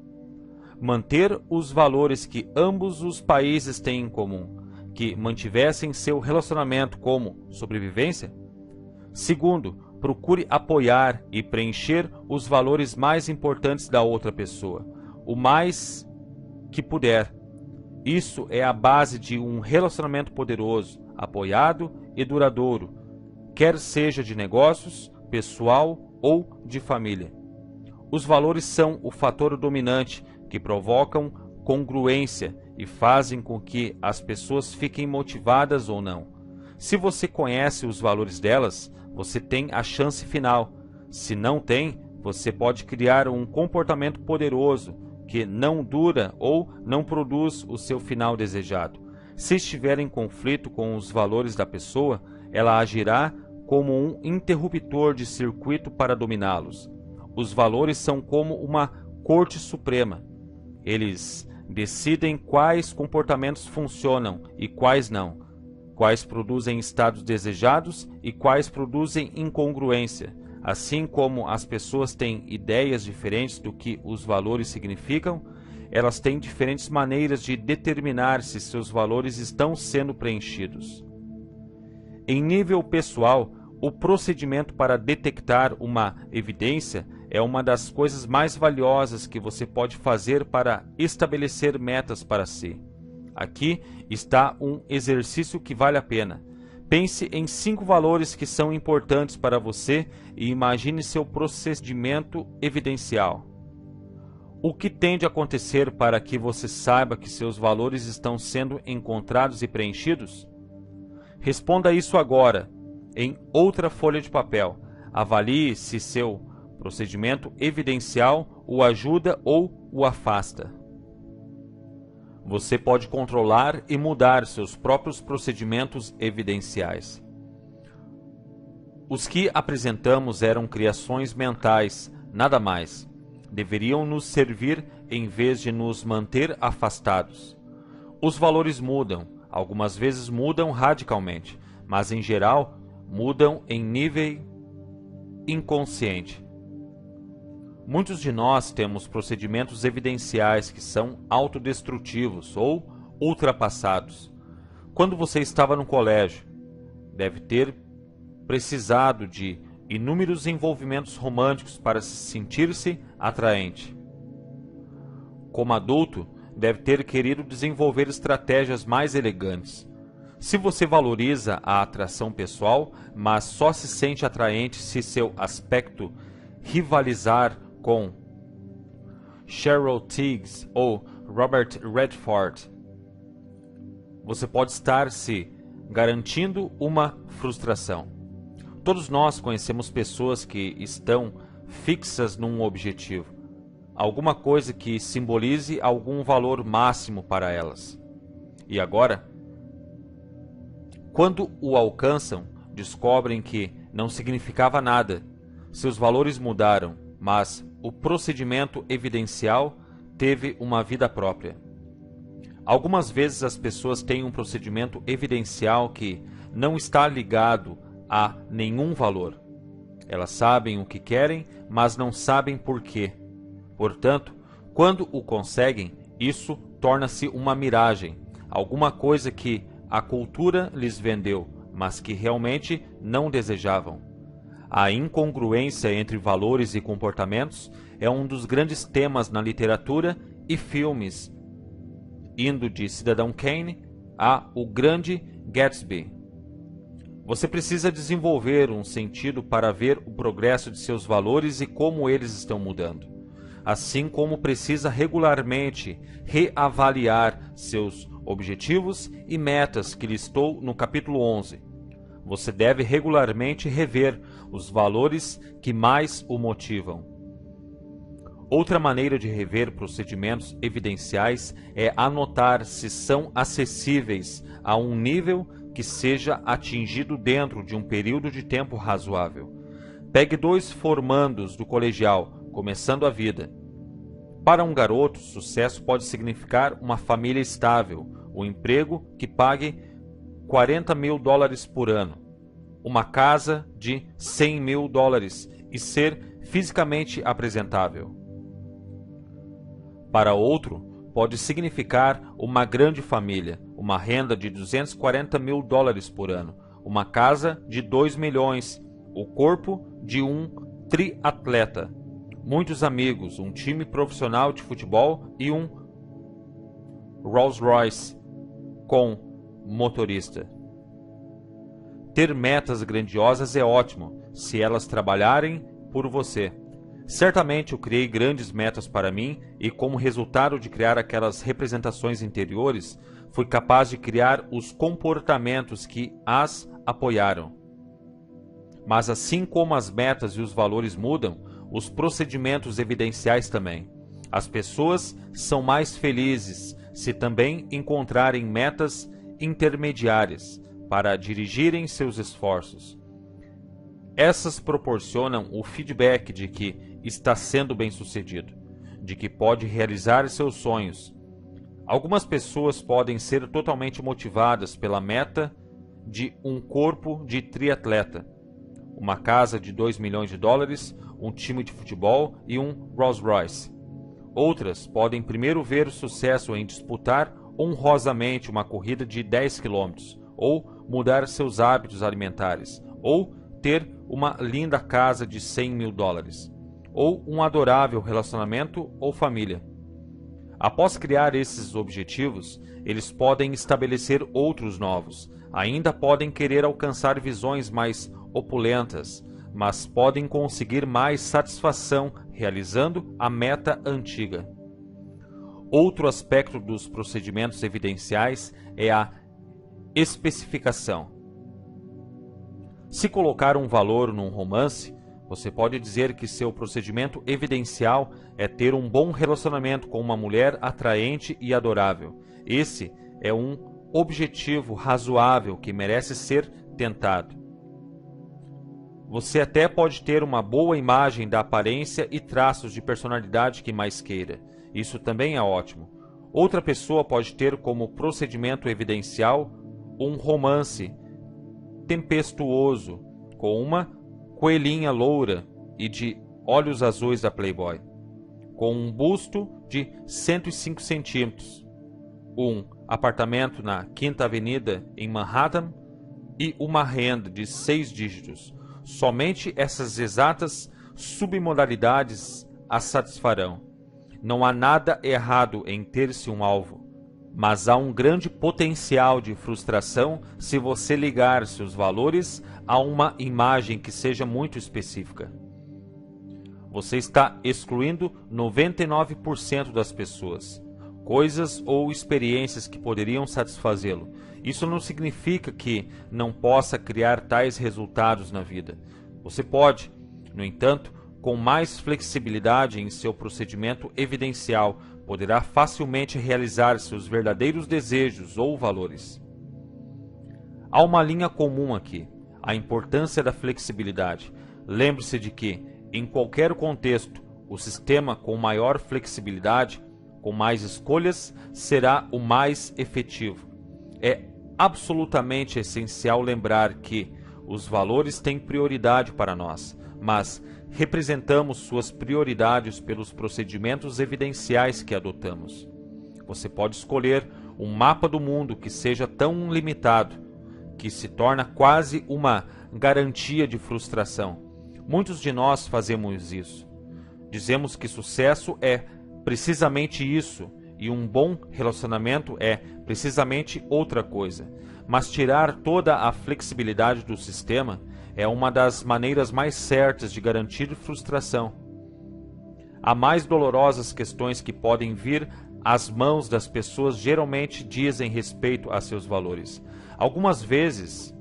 Manter os valores que ambos os países têm em comum, que mantivessem seu relacionamento como sobrevivência? Segundo, procure apoiar e preencher os valores mais importantes da outra pessoa, o mais que puder. Isso é a base de um relacionamento poderoso, apoiado e duradouro, quer seja de negócios, pessoal ou de família. Os valores são o fator dominante que provocam congruência e fazem com que as pessoas fiquem motivadas ou não. Se você conhece os valores delas, você tem a chance final. Se não tem, você pode criar um comportamento poderoso que não dura ou não produz o seu final desejado. Se estiver em conflito com os valores da pessoa, ela agirá como um interruptor de circuito para dominá-los. Os valores são como uma corte suprema. Eles decidem quais comportamentos funcionam e quais não, quais produzem estados desejados e quais produzem incongruência. Assim como as pessoas têm ideias diferentes do que os valores significam, elas têm diferentes maneiras de determinar se seus valores estão sendo preenchidos. Em nível pessoal, o procedimento para detectar uma evidência é uma das coisas mais valiosas que você pode fazer para estabelecer metas para si. Aqui está um exercício que vale a pena. Pense em 5 valores que são importantes para você e imagine seu procedimento evidencial. O que tem de acontecer para que você saiba que seus valores estão sendo encontrados e preenchidos? Responda isso agora, em outra folha de papel. Avalie se seu procedimento evidencial o ajuda ou o afasta. Você pode controlar e mudar seus próprios procedimentos evidenciais. Os que apresentamos eram criações mentais, nada mais. Deveriam nos servir em vez de nos manter afastados. Os valores mudam, algumas vezes mudam radicalmente, mas em geral mudam em nível inconsciente. Muitos de nós temos procedimentos evidenciais que são autodestrutivos ou ultrapassados. Quando você estava no colégio, deve ter precisado de inúmeros envolvimentos românticos para sentir-se atraente. Como adulto, deve ter querido desenvolver estratégias mais elegantes. Se você valoriza a atração pessoal, mas só se sente atraente se seu aspecto rivalizar com Cheryl Tiegs ou Robert Redford, você pode estar se garantindo uma frustração. Todos nós conhecemos pessoas que estão fixas num objetivo, alguma coisa que simbolize algum valor máximo para elas. E agora, quando o alcançam, descobrem que não significava nada. Seus valores mudaram, mas o procedimento evidencial teve uma vida própria. Algumas vezes as pessoas têm um procedimento evidencial que não está ligado a nenhum valor. Elas sabem o que querem, mas não sabem por quê. Portanto, quando o conseguem, isso torna-se uma miragem, alguma coisa que a cultura lhes vendeu, mas que realmente não desejavam. A incongruência entre valores e comportamentos é um dos grandes temas na literatura e filmes, indo de Cidadão Kane a O Grande Gatsby. Você precisa desenvolver um sentido para ver o progresso de seus valores e como eles estão mudando, assim como precisa regularmente reavaliar seus objetivos e metas que listou no capítulo 11. Você deve regularmente rever os valores que mais o motivam. Outra maneira de rever procedimentos evidenciais é anotar se são acessíveis a um nível que seja atingido dentro de um período de tempo razoável. Pegue 2 formandos do colegial, começando a vida. Para um garoto, sucesso pode significar uma família estável, um emprego que pague $40.000 por ano, uma casa de $100.000 e ser fisicamente apresentável. Para outro, pode significar uma grande família, uma renda de $240.000 por ano, uma casa de 2 milhões, o corpo de um triatleta, muitos amigos, um time profissional de futebol e um Rolls-Royce com motorista. Ter metas grandiosas é ótimo, se elas trabalharem por você. Certamente eu criei grandes metas para mim e, como resultado de criar aquelas representações interiores, fui capaz de criar os comportamentos que as apoiaram. Mas assim como as metas e os valores mudam, os procedimentos evidenciais também. As pessoas são mais felizes se também encontrarem metas intermediárias para dirigirem seus esforços. Essas proporcionam o feedback de que está sendo bem-sucedido, de que pode realizar seus sonhos. Algumas pessoas podem ser totalmente motivadas pela meta de um corpo de triatleta, uma casa de $2 milhões, um time de futebol e um Rolls-Royce. Outras podem primeiro ver o sucesso em disputar honrosamente uma corrida de 10 km, ou mudar seus hábitos alimentares, ou ter uma linda casa de $100.000, ou um adorável relacionamento ou família. Após criar esses objetivos, eles podem estabelecer outros novos. Ainda podem querer alcançar visões mais opulentas, mas podem conseguir mais satisfação realizando a meta antiga. Outro aspecto dos procedimentos evidenciais é a especificação. Se colocar um valor num romance, você pode dizer que seu procedimento evidencial é ter um bom relacionamento com uma mulher atraente e adorável. Esse é um objetivo razoável que merece ser tentado. Você até pode ter uma boa imagem da aparência e traços de personalidade que mais queira. Isso também é ótimo. Outra pessoa pode ter como procedimento evidencial um romance tempestuoso com uma coelhinha loura e de olhos azuis da Playboy, com um busto de 105 centímetros, um apartamento na Quinta Avenida em Manhattan e uma renda de 6 dígitos. Somente essas exatas submodalidades a satisfarão. Não há nada errado em ter-se um alvo, mas há um grande potencial de frustração se você ligar seus valores a uma imagem que seja muito específica. Você está excluindo 99% das pessoas, coisas ou experiências que poderiam satisfazê-lo. Isso não significa que não possa criar tais resultados na vida. Você pode, no entanto, com mais flexibilidade em seu procedimento evidencial, poderá facilmente realizar seus verdadeiros desejos ou valores. Há uma linha comum aqui, a importância da flexibilidade. Lembre-se de que, em qualquer contexto, o sistema com maior flexibilidade, com mais escolhas, será o mais efetivo. É absolutamente essencial lembrar que, Os valores têm prioridade para nós, mas representamos suas prioridades pelos procedimentos evidenciais que adotamos. Você pode escolher um mapa do mundo que seja tão limitado que se torna quase uma garantia de frustração. Muitos de nós fazemos isso. Dizemos que sucesso é precisamente isso e um bom relacionamento é precisamente outra coisa. Mas tirar toda a flexibilidade do sistema é uma das maneiras mais certas de garantir frustração. Há mais dolorosas questões que podem vir às mãos das pessoas geralmente dizem respeito a seus valores. Algumas vezes,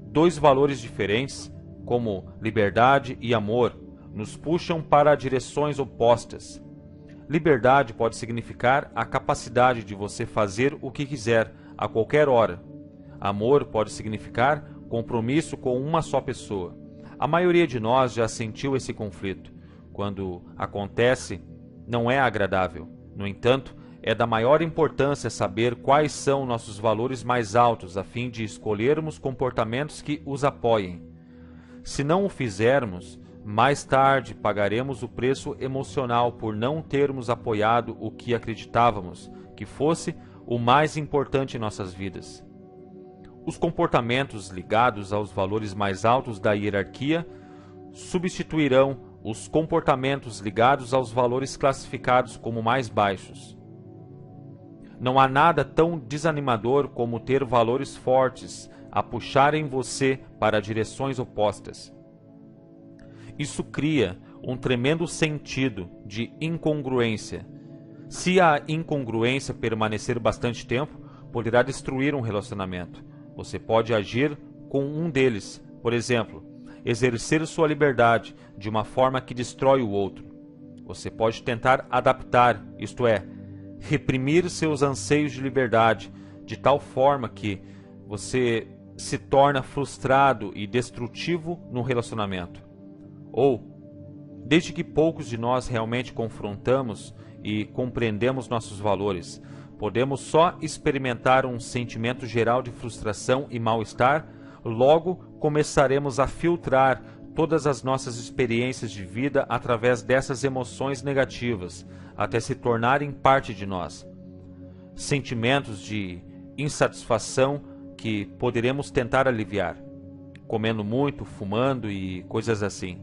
dois valores diferentes, como liberdade e amor, nos puxam para direções opostas. Liberdade pode significar a capacidade de você fazer o que quiser, a qualquer hora. Amor pode significar compromisso com uma só pessoa. A maioria de nós já sentiu esse conflito. Quando acontece, não é agradável. No entanto, é da maior importância saber quais são nossos valores mais altos a fim de escolhermos comportamentos que os apoiem. Se não o fizermos, mais tarde pagaremos o preço emocional por não termos apoiado o que acreditávamos que fosse o mais importante em nossas vidas. Os comportamentos ligados aos valores mais altos da hierarquia substituirão os comportamentos ligados aos valores classificados como mais baixos. Não há nada tão desanimador como ter valores fortes a puxarem você para direções opostas. Isso cria um tremendo sentido de incongruência. Se a incongruência permanecer bastante tempo, poderá destruir um relacionamento. Você pode agir com um deles, por exemplo, exercer sua liberdade de uma forma que destrói o outro. Você pode tentar adaptar, isto é, reprimir seus anseios de liberdade de tal forma que você se torna frustrado e destrutivo no relacionamento. Ou, desde que poucos de nós realmente confrontamos e compreendemos nossos valores, podemos só experimentar um sentimento geral de frustração e mal-estar, logo começaremos a filtrar todas as nossas experiências de vida através dessas emoções negativas, até se tornarem parte de nós. Sentimentos de insatisfação que poderemos tentar aliviar, comendo muito, fumando e coisas assim.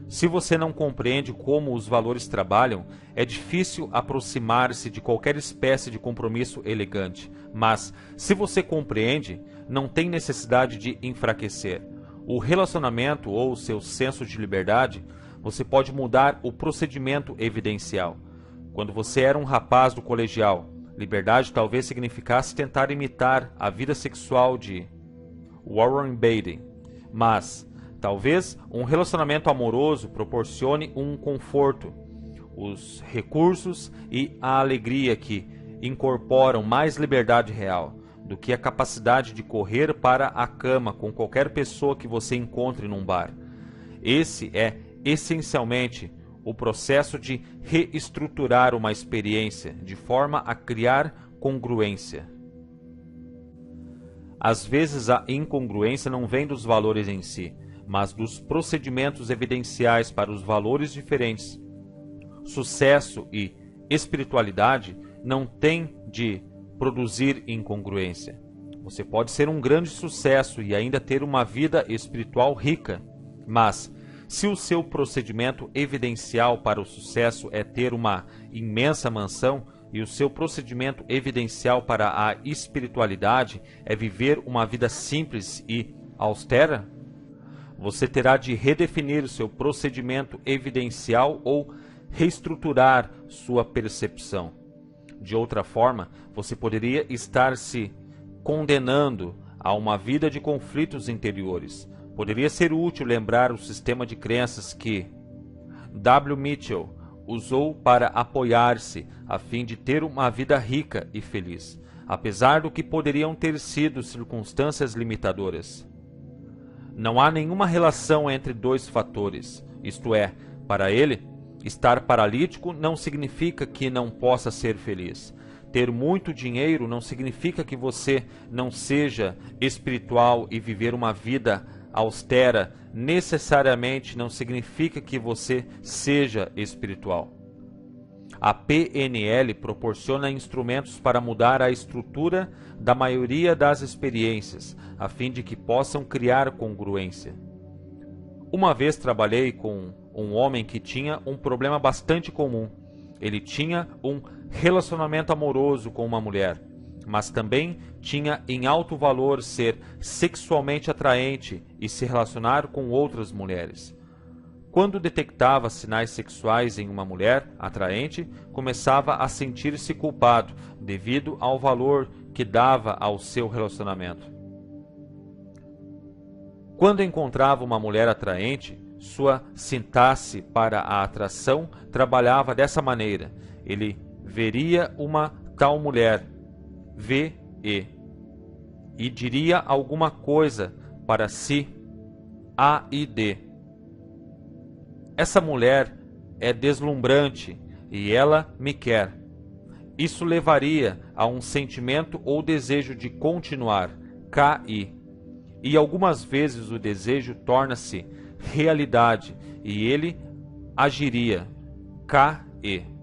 Se você não compreende como os valores trabalham, é difícil aproximar-se de qualquer espécie de compromisso elegante. Mas, se você compreende, não tem necessidade de enfraquecer o relacionamento ou seu senso de liberdade. Você pode mudar o procedimento evidencial. Quando você era um rapaz do colegial, liberdade talvez significasse tentar imitar a vida sexual de Warren Beatty. Mas talvez um relacionamento amoroso proporcione um conforto, os recursos e a alegria que incorporam mais liberdade real do que a capacidade de correr para a cama com qualquer pessoa que você encontre num bar. Esse é essencialmente o processo de reestruturar uma experiência de forma a criar congruência. Às vezes a incongruência não vem dos valores em si, mas dos procedimentos evidenciais para os valores diferentes. Sucesso e espiritualidade não têm de produzir incongruência. Você pode ser um grande sucesso e ainda ter uma vida espiritual rica, mas se o seu procedimento evidencial para o sucesso é ter uma imensa mansão e o seu procedimento evidencial para a espiritualidade é viver uma vida simples e austera, você terá de redefinir o seu procedimento evidencial ou reestruturar sua percepção. De outra forma, você poderia estar se condenando a uma vida de conflitos interiores. Poderia ser útil lembrar o sistema de crenças que W. Mitchell usou para apoiar-se a fim de ter uma vida rica e feliz, apesar do que poderiam ter sido circunstâncias limitadoras. Não há nenhuma relação entre dois fatores, isto é, para ele, estar paralítico não significa que não possa ser feliz. ter muito dinheiro não significa que você não seja espiritual, e viver uma vida austera necessariamente não significa que você seja espiritual. A PNL proporciona instrumentos para mudar a estrutura da maioria das experiências, a fim de que possam criar congruência. Uma vez trabalhei com um homem que tinha um problema bastante comum. Ele tinha um relacionamento amoroso com uma mulher, mas também tinha em alto valor ser sexualmente atraente e se relacionar com outras mulheres. Quando detectava sinais sexuais em uma mulher atraente, começava a sentir-se culpado devido ao valor que dava ao seu relacionamento. Quando encontrava uma mulher atraente, sua sintaxe para a atração trabalhava dessa maneira. Ele veria uma tal mulher, V-E, e diria alguma coisa para si, A-I-D. Essa mulher é deslumbrante e ela me quer. Isso levaria a um sentimento ou desejo de continuar, K-I. E algumas vezes o desejo torna-se realidade e ele agiria, K-E.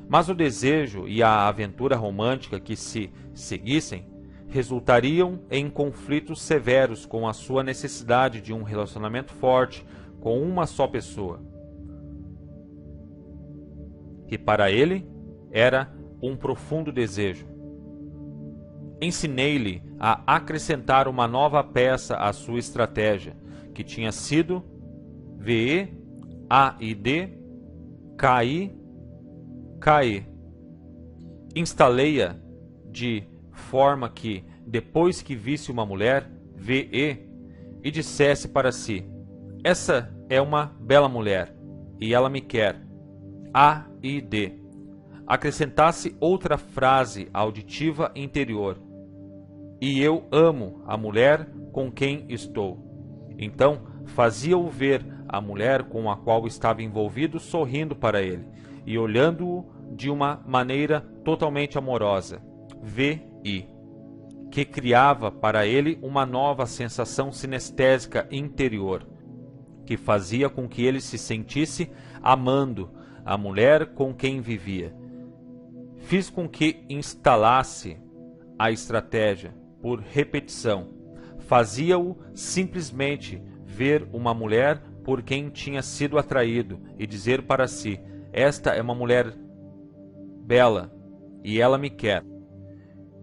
Mas o desejo e a aventura romântica que se seguissem resultariam em conflitos severos com a sua necessidade de um relacionamento forte com uma só pessoa, que para ele era um profundo desejo. Ensinei-lhe a acrescentar uma nova peça à sua estratégia, que tinha sido VE, AID, KI, KE. Instalei-a de forma que, depois que visse uma mulher, VE, e dissesse para si: essa é uma bela mulher, e ela me quer, AID. Acrescentasse outra frase auditiva interior: e eu amo a mulher com quem estou. Então, fazia-o ver a mulher com a qual estava envolvido sorrindo para ele e olhando-o de uma maneira totalmente amorosa, VI, que criava para ele uma nova sensação sinestésica interior, que fazia com que ele se sentisse amando a mulher com quem vivia. Fiz com que instalasse a estratégia por repetição. Fazia-o simplesmente ver uma mulher por quem tinha sido atraído e dizer para si: esta é uma mulher bela e ela me quer.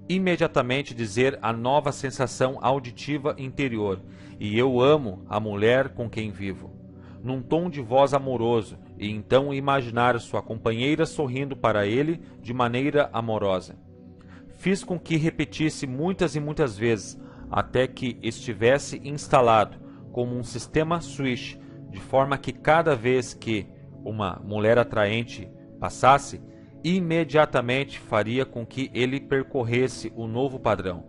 Imediatamente dizer a nova sensação auditiva interior: e eu amo a mulher com quem vivo, num tom de voz amoroso, e então imaginar sua companheira sorrindo para ele de maneira amorosa. Fiz com que repetisse muitas e muitas vezes, até que estivesse instalado como um sistema switch, de forma que cada vez que uma mulher atraente passasse, imediatamente faria com que ele percorresse o novo padrão.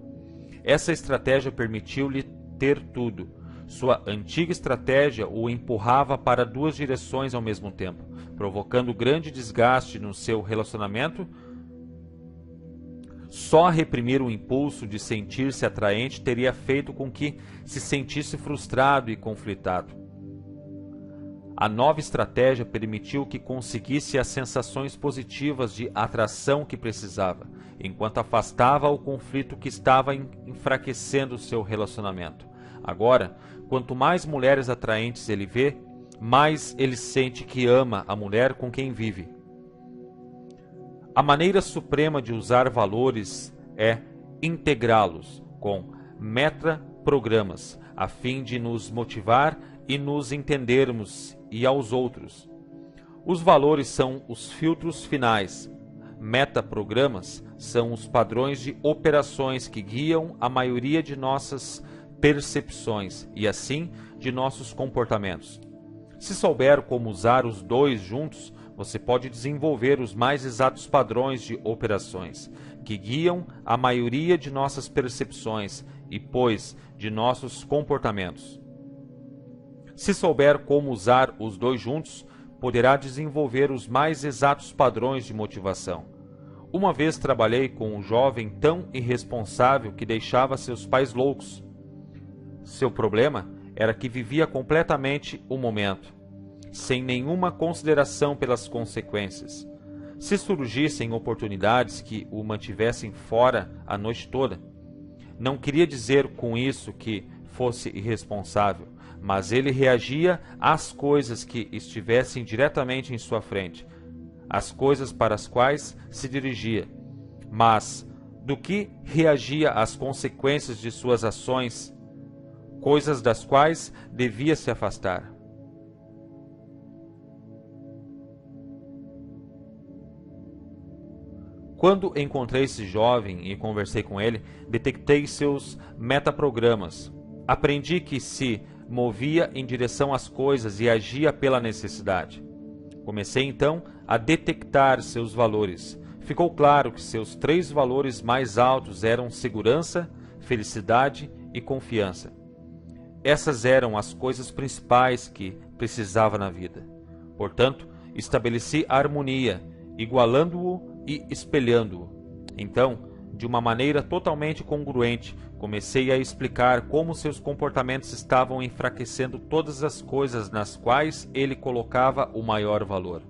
Essa estratégia permitiu-lhe ter tudo. Sua antiga estratégia o empurrava para duas direções ao mesmo tempo, provocando grande desgaste no seu relacionamento. Só reprimir o impulso de sentir-se atraente teria feito com que se sentisse frustrado e conflitado. A nova estratégia permitiu que conseguisse as sensações positivas de atração que precisava, enquanto afastava o conflito que estava enfraquecendo seu relacionamento. Agora, quanto mais mulheres atraentes ele vê, mais ele sente que ama a mulher com quem vive. A maneira suprema de usar valores é integrá-los com metaprogramas, a fim de nos motivar e nos entendermos e aos outros. Os valores são os filtros finais. Metaprogramas são os padrões de operações que guiam a maioria de nossas percepções e, assim, de nossos comportamentos. Se souber como usar os dois juntos, você pode desenvolver os mais exatos padrões de operações, que guiam a maioria de nossas percepções e, pois, de nossos comportamentos. Se souber como usar os dois juntos, poderá desenvolver os mais exatos padrões de motivação. Uma vez trabalhei com um jovem tão irresponsável que deixava seus pais loucos. Seu problema era que vivia completamente o momento, sem nenhuma consideração pelas consequências. Se surgissem oportunidades que o mantivessem fora a noite toda, não queria dizer com isso que fosse irresponsável, mas ele reagia às coisas que estivessem diretamente em sua frente, as coisas para as quais se dirigia, mas do que reagia às consequências de suas ações, coisas das quais devia se afastar. Quando encontrei esse jovem e conversei com ele, detectei seus metaprogramas. Aprendi que se movia em direção às coisas e agia pela necessidade. Comecei então a detectar seus valores. Ficou claro que seus 3 valores mais altos eram segurança, felicidade e confiança. Essas eram as coisas principais que precisava na vida. Portanto, estabeleci a harmonia, igualando-o e espelhando-o. Então, de uma maneira totalmente congruente, comecei a explicar como seus comportamentos estavam enfraquecendo todas as coisas nas quais ele colocava o maior valor.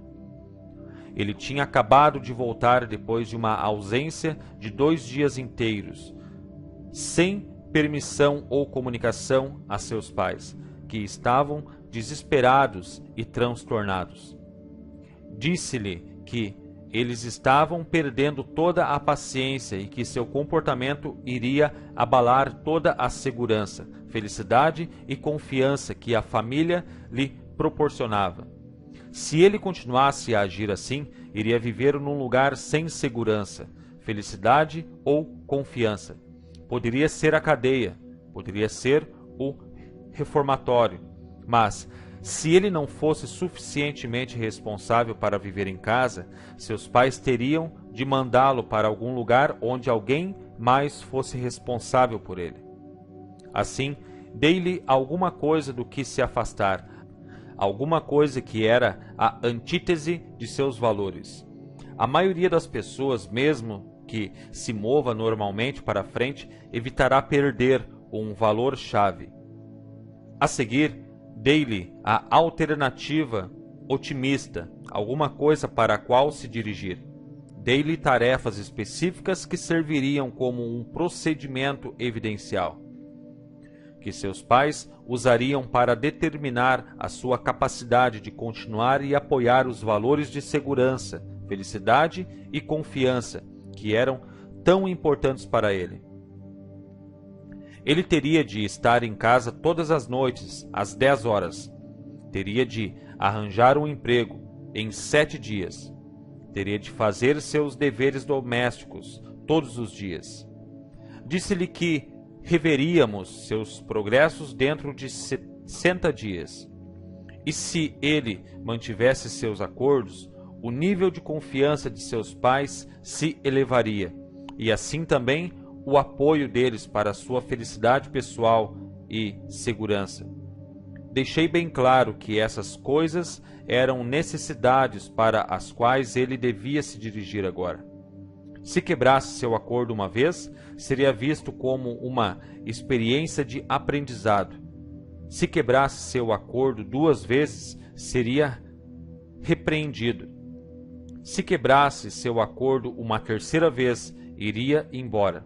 Ele tinha acabado de voltar depois de uma ausência de 2 dias inteiros, sem permissão ou comunicação a seus pais, que estavam desesperados e transtornados. Disse-lhe que eles estavam perdendo toda a paciência e que seu comportamento iria abalar toda a segurança, felicidade e confiança que a família lhe proporcionava. Se ele continuasse a agir assim, iria viver num lugar sem segurança, felicidade ou confiança. Poderia ser a cadeia, poderia ser o reformatório, mas se ele não fosse suficientemente responsável para viver em casa, seus pais teriam de mandá-lo para algum lugar onde alguém mais fosse responsável por ele. Assim, dei-lhe alguma coisa do que se afastar, alguma coisa que era a antítese de seus valores. A maioria das pessoas, mesmo que se mova normalmente para frente, evitará perder um valor-chave. A seguir, dei-lhe a alternativa otimista, alguma coisa para a qual se dirigir. Dei-lhe tarefas específicas que serviriam como um procedimento evidencial, que seus pais usariam para determinar a sua capacidade de continuar e apoiar os valores de segurança, felicidade e confiança, que eram tão importantes para ele. Ele teria de estar em casa todas as noites, às 10 horas. Teria de arranjar um emprego em 7 dias. Teria de fazer seus deveres domésticos todos os dias. Disse-lhe que reveríamos seus progressos dentro de 60 dias. E se ele mantivesse seus acordos, o nível de confiança de seus pais se elevaria, e assim também o apoio deles para sua felicidade pessoal e segurança. Deixei bem claro que essas coisas eram necessidades para as quais ele devia se dirigir agora. Se quebrasse seu acordo uma vez, seria visto como uma experiência de aprendizado. Se quebrasse seu acordo 2 vezes, seria repreendido. Se quebrasse seu acordo uma 3ª vez, iria embora.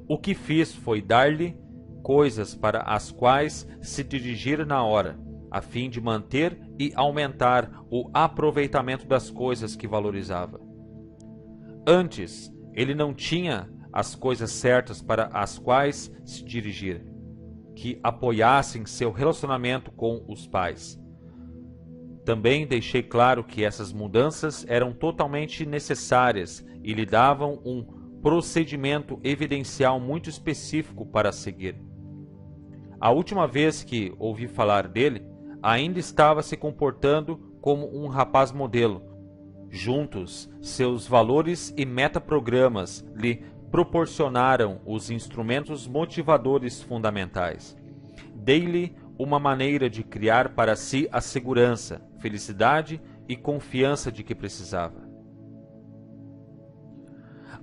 O que fiz foi dar-lhe coisas para as quais se dirigir na hora, a fim de manter e aumentar o aproveitamento das coisas que valorizava. Antes, ele não tinha as coisas certas para as quais se dirigir, que apoiassem seu relacionamento com os pais. Também deixei claro que essas mudanças eram totalmente necessárias e lhe davam um procedimento evidencial muito específico para seguir. A última vez que ouvi falar dele, ainda estava se comportando como um rapaz modelo. Juntos, seus valores e metaprogramas lhe proporcionaram os instrumentos motivadores fundamentais. Dei-lhe uma maneira de criar para si a segurança, felicidade e confiança de que precisava.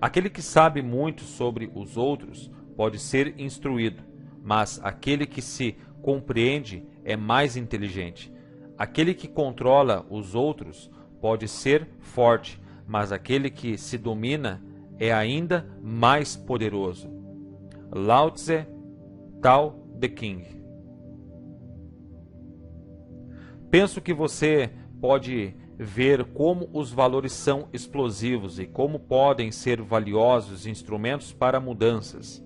Aquele que sabe muito sobre os outros pode ser instruído, mas aquele que se compreende é mais inteligente. Aquele que controla os outros pode ser forte, mas aquele que se domina é ainda mais poderoso. Lao Tse, Tao Te Ching. Penso que você pode ver como os valores são explosivos e como podem ser valiosos instrumentos para mudanças.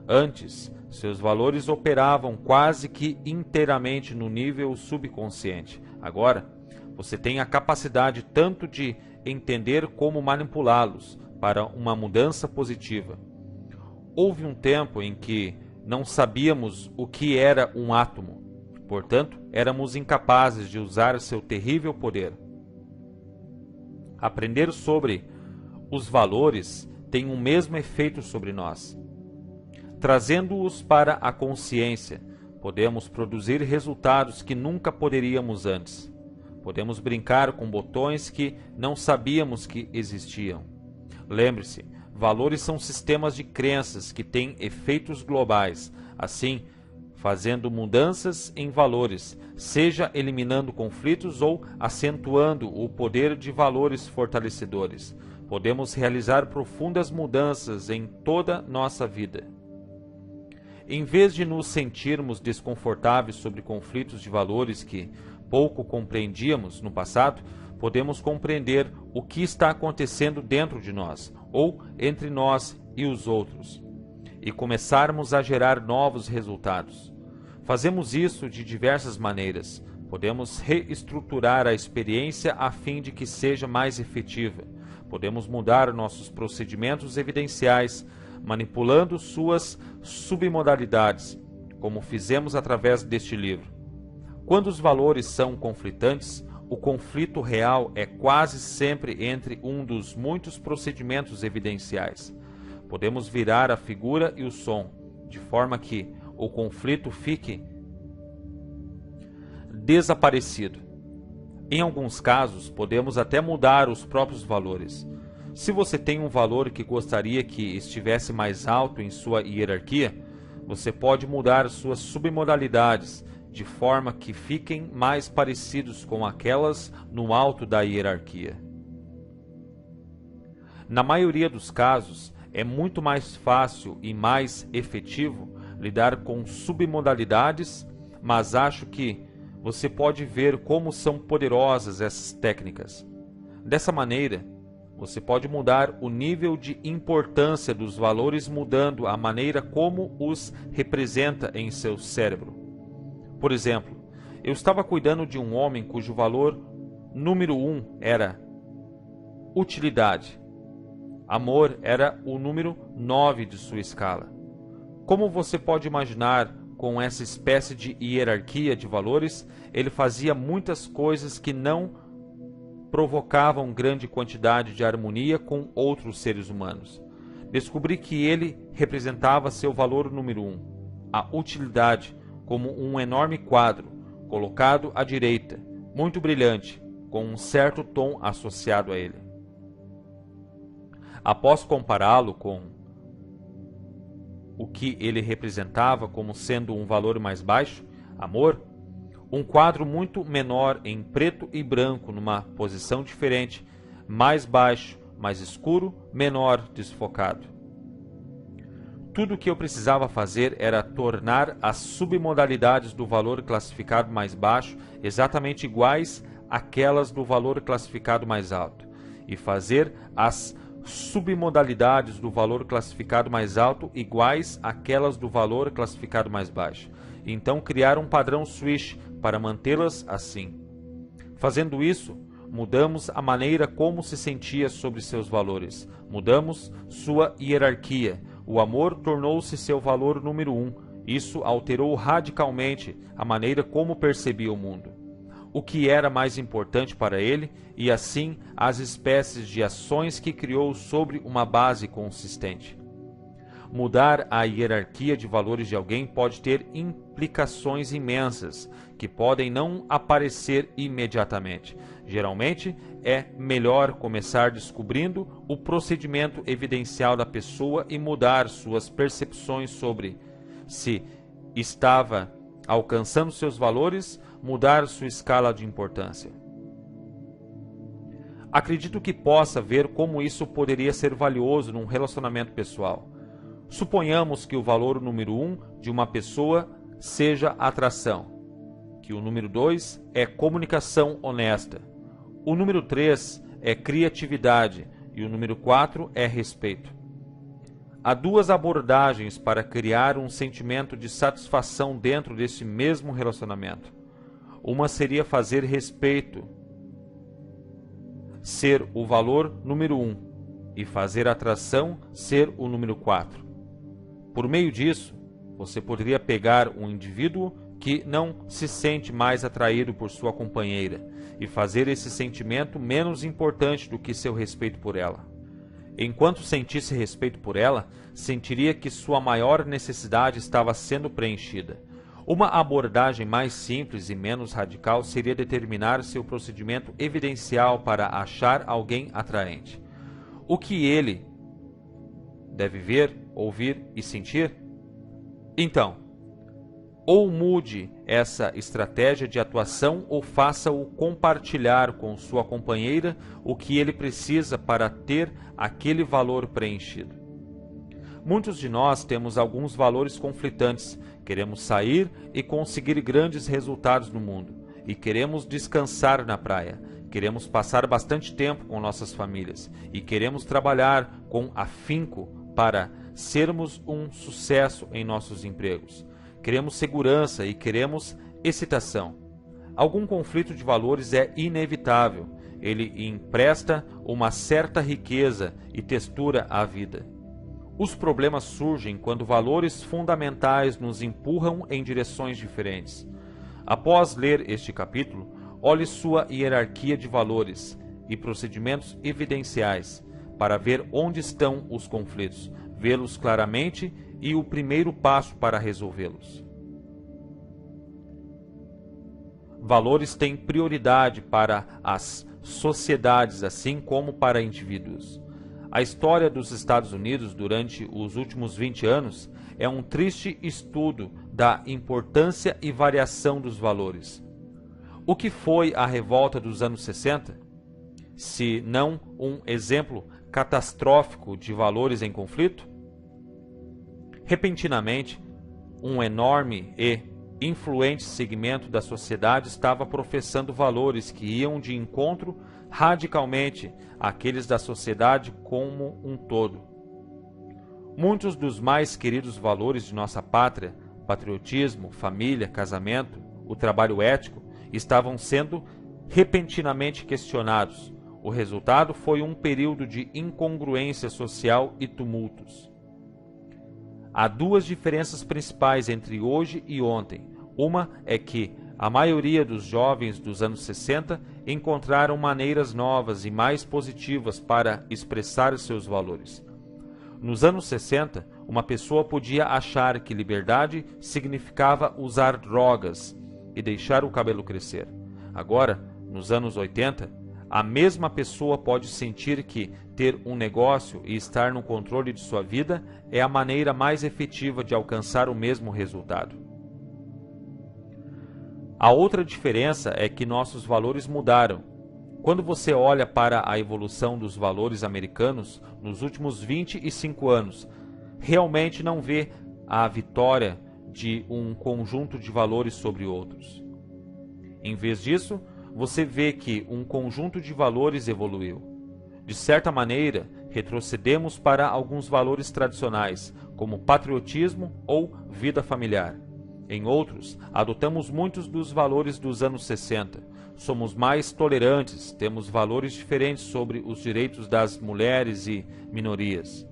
Antes, seus valores operavam quase que inteiramente no nível subconsciente. Agora, você tem a capacidade tanto de entender como manipulá-los para uma mudança positiva. Houve um tempo em que não sabíamos o que era um átomo, portanto, éramos incapazes de usar seu terrível poder. Aprender sobre os valores tem o mesmo efeito sobre nós. Trazendo-os para a consciência, podemos produzir resultados que nunca poderíamos antes. Podemos brincar com botões que não sabíamos que existiam. Lembre-se, valores são sistemas de crenças que têm efeitos globais. Assim, fazendo mudanças em valores, seja eliminando conflitos ou acentuando o poder de valores fortalecedores, podemos realizar profundas mudanças em toda nossa vida. Em vez de nos sentirmos desconfortáveis sobre conflitos de valores que pouco compreendíamos no passado, podemos compreender o que está acontecendo dentro de nós, ou entre nós e os outros, e começarmos a gerar novos resultados. Fazemos isso de diversas maneiras. Podemos reestruturar a experiência a fim de que seja mais efetiva. Podemos mudar nossos procedimentos evidenciais, manipulando suas submodalidades, como fizemos através deste livro. Quando os valores são conflitantes, o conflito real é quase sempre entre um dos muitos procedimentos evidenciais. Podemos virar a figura e o som, de forma que o conflito fique desaparecido. Em alguns casos, podemos até mudar os próprios valores. Se você tem um valor que gostaria que estivesse mais alto em sua hierarquia, você pode mudar suas submodalidades de forma que fiquem mais parecidos com aquelas no alto da hierarquia. Na maioria dos casos, é muito mais fácil e mais efetivo lidar com submodalidades, mas acho que você pode ver como são poderosas essas técnicas. Dessa maneira, você pode mudar o nível de importância dos valores mudando a maneira como os representa em seu cérebro. Por exemplo, eu estava cuidando de um homem cujo valor número 1 era utilidade. Amor era o número 9 de sua escala. Como você pode imaginar, com essa espécie de hierarquia de valores, ele fazia muitas coisas que não provocavam grande quantidade de harmonia com outros seres humanos. Descobri que ele representava seu valor número 1, a utilidade, como um enorme quadro, colocado à direita, muito brilhante, com um certo tom associado a ele. Após compará-lo com o que ele representava como sendo um valor mais baixo, amor, um quadro muito menor em preto e branco numa posição diferente, mais baixo, mais escuro, menor, desfocado. Tudo o que eu precisava fazer era tornar as submodalidades do valor classificado mais baixo exatamente iguais àquelas do valor classificado mais alto, e fazer as submodalidades do valor classificado mais alto iguais àquelas do valor classificado mais baixo. E então criar um padrão switch para mantê-las assim. Fazendo isso, mudamos a maneira como se sentia sobre seus valores. Mudamos sua hierarquia. O amor tornou-se seu valor número 1. Isso alterou radicalmente a maneira como percebia o mundo, o que era mais importante para ele, e assim as espécies de ações que criou sobre uma base consistente. Mudar a hierarquia de valores de alguém pode ter implicações imensas, que podem não aparecer imediatamente. Geralmente, é melhor começar descobrindo o procedimento evidencial da pessoa e mudar suas percepções sobre se estava alcançando seus valores, mudar sua escala de importância. Acredito que possa ver como isso poderia ser valioso num relacionamento pessoal. Suponhamos que o valor número 1 de uma pessoa seja atração, que o número 2 é comunicação honesta, o número 3 é criatividade e o número 4 é respeito. Há duas abordagens para criar um sentimento de satisfação dentro desse mesmo relacionamento. Uma seria fazer respeito ser o valor número 1 e fazer atração ser o número 4. Por meio disso, você poderia pegar um indivíduo que não se sente mais atraído por sua companheira e fazer esse sentimento menos importante do que seu respeito por ela. Enquanto sentisse respeito por ela, sentiria que sua maior necessidade estava sendo preenchida. Uma abordagem mais simples e menos radical seria determinar seu procedimento evidencial para achar alguém atraente. O que ele deve ver, ouvir e sentir? Então, ou mude essa estratégia de atuação ou faça-o compartilhar com sua companheira o que ele precisa para ter aquele valor preenchido. Muitos de nós temos alguns valores conflitantes. Queremos sair e conseguir grandes resultados no mundo. E queremos descansar na praia. Queremos passar bastante tempo com nossas famílias. E queremos trabalhar com afinco para sermos um sucesso em nossos empregos. Queremos segurança e queremos excitação. Algum conflito de valores é inevitável. Ele empresta uma certa riqueza e textura à vida. Os problemas surgem quando valores fundamentais nos empurram em direções diferentes. Após ler este capítulo, olhe sua hierarquia de valores e procedimentos evidenciais para ver onde estão os conflitos, vê-los claramente e o primeiro passo para resolvê-los. Valores têm prioridade para as sociedades, assim como para indivíduos. A história dos Estados Unidos durante os últimos 20 anos é um triste estudo da importância e variação dos valores. O que foi a revolta dos anos 60? Se não um exemplo catastrófico de valores em conflito? Repentinamente, um enorme e influente segmento da sociedade estava professando valores que iam de encontro radicalmente àqueles da sociedade como um todo. Muitos dos mais queridos valores de nossa pátria, patriotismo, família, casamento, o trabalho ético, estavam sendo repentinamente questionados. O resultado foi um período de incongruência social e tumultos. Há duas diferenças principais entre hoje e ontem. Uma é que a maioria dos jovens dos anos 60 encontraram maneiras novas e mais positivas para expressar seus valores. Nos anos 60, uma pessoa podia achar que liberdade significava usar drogas e deixar o cabelo crescer. Agora, nos anos 80, a mesma pessoa pode sentir que ter um negócio e estar no controle de sua vida é a maneira mais efetiva de alcançar o mesmo resultado. A outra diferença é que nossos valores mudaram. Quando você olha para a evolução dos valores americanos nos últimos 25 anos, realmente não vê a vitória de um conjunto de valores sobre outros. Em vez disso, você vê que um conjunto de valores evoluiu. De certa maneira, retrocedemos para alguns valores tradicionais, como patriotismo ou vida familiar. Em outros, adotamos muitos dos valores dos anos 60. Somos mais tolerantes, temos valores diferentes sobre os direitos das mulheres e minorias,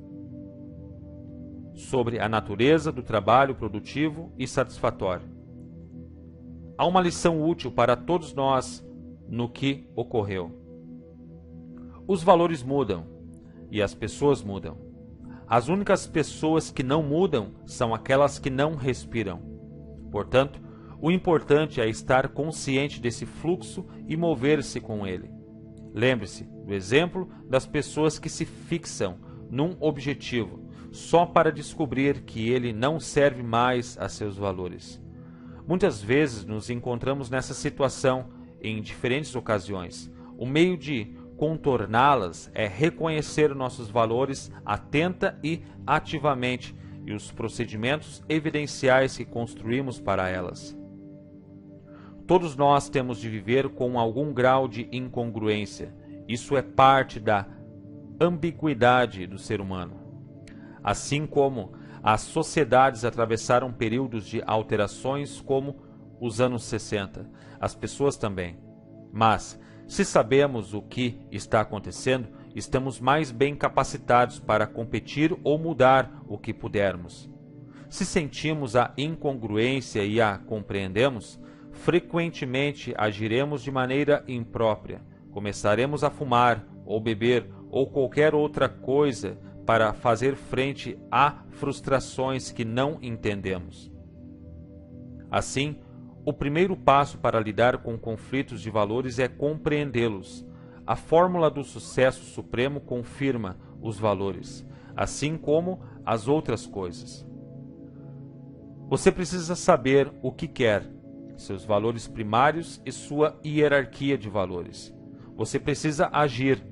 sobre a natureza do trabalho produtivo e satisfatório. Há uma lição útil para todos nós no que ocorreu. Os valores mudam e as pessoas mudam. As únicas pessoas que não mudam são aquelas que não respiram. Portanto, o importante é estar consciente desse fluxo e mover-se com ele. Lembre-se do exemplo das pessoas que se fixam num objetivo só para descobrir que ele não serve mais a seus valores. Muitas vezes nos encontramos nessa situação em diferentes ocasiões. O meio de contorná-las é reconhecer nossos valores atenta e ativamente e os procedimentos evidenciais que construímos para elas. Todos nós temos de viver com algum grau de incongruência. Isso é parte da ambiguidade do ser humano. Assim como as sociedades atravessaram períodos de alterações como os anos 60, as pessoas também. Mas, se sabemos o que está acontecendo, estamos mais bem capacitados para competir ou mudar o que pudermos. Se sentimos a incongruência e a compreendemos, frequentemente agiremos de maneira imprópria. Começaremos a fumar, ou beber, ou qualquer outra coisa para fazer frente a frustrações que não entendemos. Assim, o primeiro passo para lidar com conflitos de valores é compreendê-los. A fórmula do sucesso supremo confirma os valores, assim como as outras coisas. Você precisa saber o que quer, seus valores primários e sua hierarquia de valores. Você precisa agir.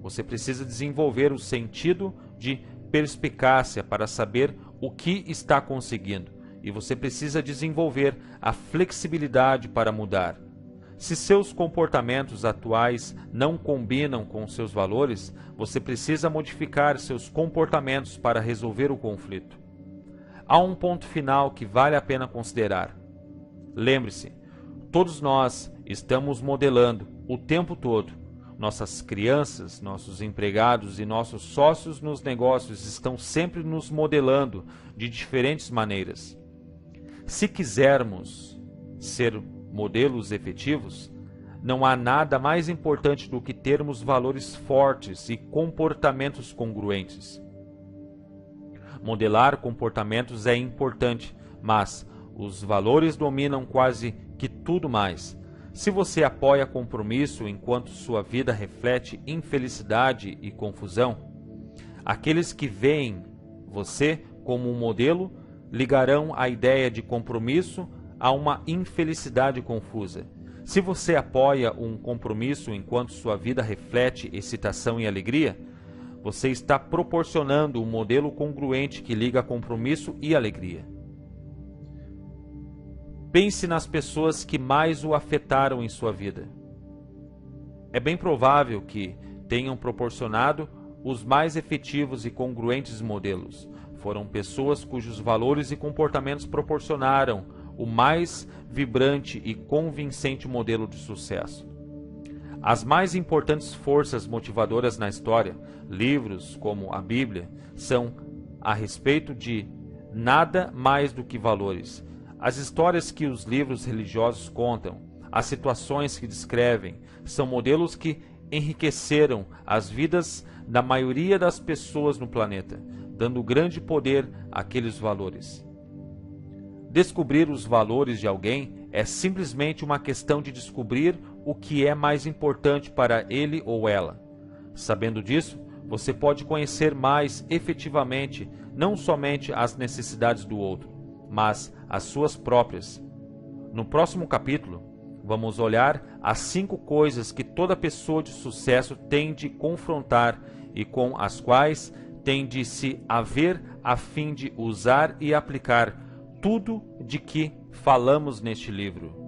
Você precisa desenvolver o sentido de perspicácia para saber o que está conseguindo. E você precisa desenvolver a flexibilidade para mudar. Se seus comportamentos atuais não combinam com seus valores, você precisa modificar seus comportamentos para resolver o conflito. Há um ponto final que vale a pena considerar. Lembre-se, todos nós estamos modelando o tempo todo. Nossas crianças, nossos empregados e nossos sócios nos negócios estão sempre nos modelando de diferentes maneiras. Se quisermos ser modelos efetivos, não há nada mais importante do que termos valores fortes e comportamentos congruentes. Modelar comportamentos é importante, mas os valores dominam quase que tudo mais. Se você apoia compromisso enquanto sua vida reflete infelicidade e confusão, aqueles que veem você como um modelo ligarão a ideia de compromisso a uma infelicidade confusa. Se você apoia um compromisso enquanto sua vida reflete excitação e alegria, você está proporcionando um modelo congruente que liga compromisso e alegria. Pense nas pessoas que mais o afetaram em sua vida. É bem provável que tenham proporcionado os mais efetivos e congruentes modelos. Foram pessoas cujos valores e comportamentos proporcionaram o mais vibrante e convincente modelo de sucesso. As mais importantes forças motivadoras na história, livros como a Bíblia, são a respeito de nada mais do que valores. As histórias que os livros religiosos contam, as situações que descrevem, são modelos que enriqueceram as vidas da maioria das pessoas no planeta, dando grande poder àqueles valores. Descobrir os valores de alguém é simplesmente uma questão de descobrir o que é mais importante para ele ou ela. Sabendo disso, você pode conhecer mais efetivamente não somente as necessidades do outro, mas as suas próprias. No próximo capítulo, vamos olhar as 5 coisas que toda pessoa de sucesso tem de confrontar e com as quais tem de se haver a fim de usar e aplicar tudo de que falamos neste livro.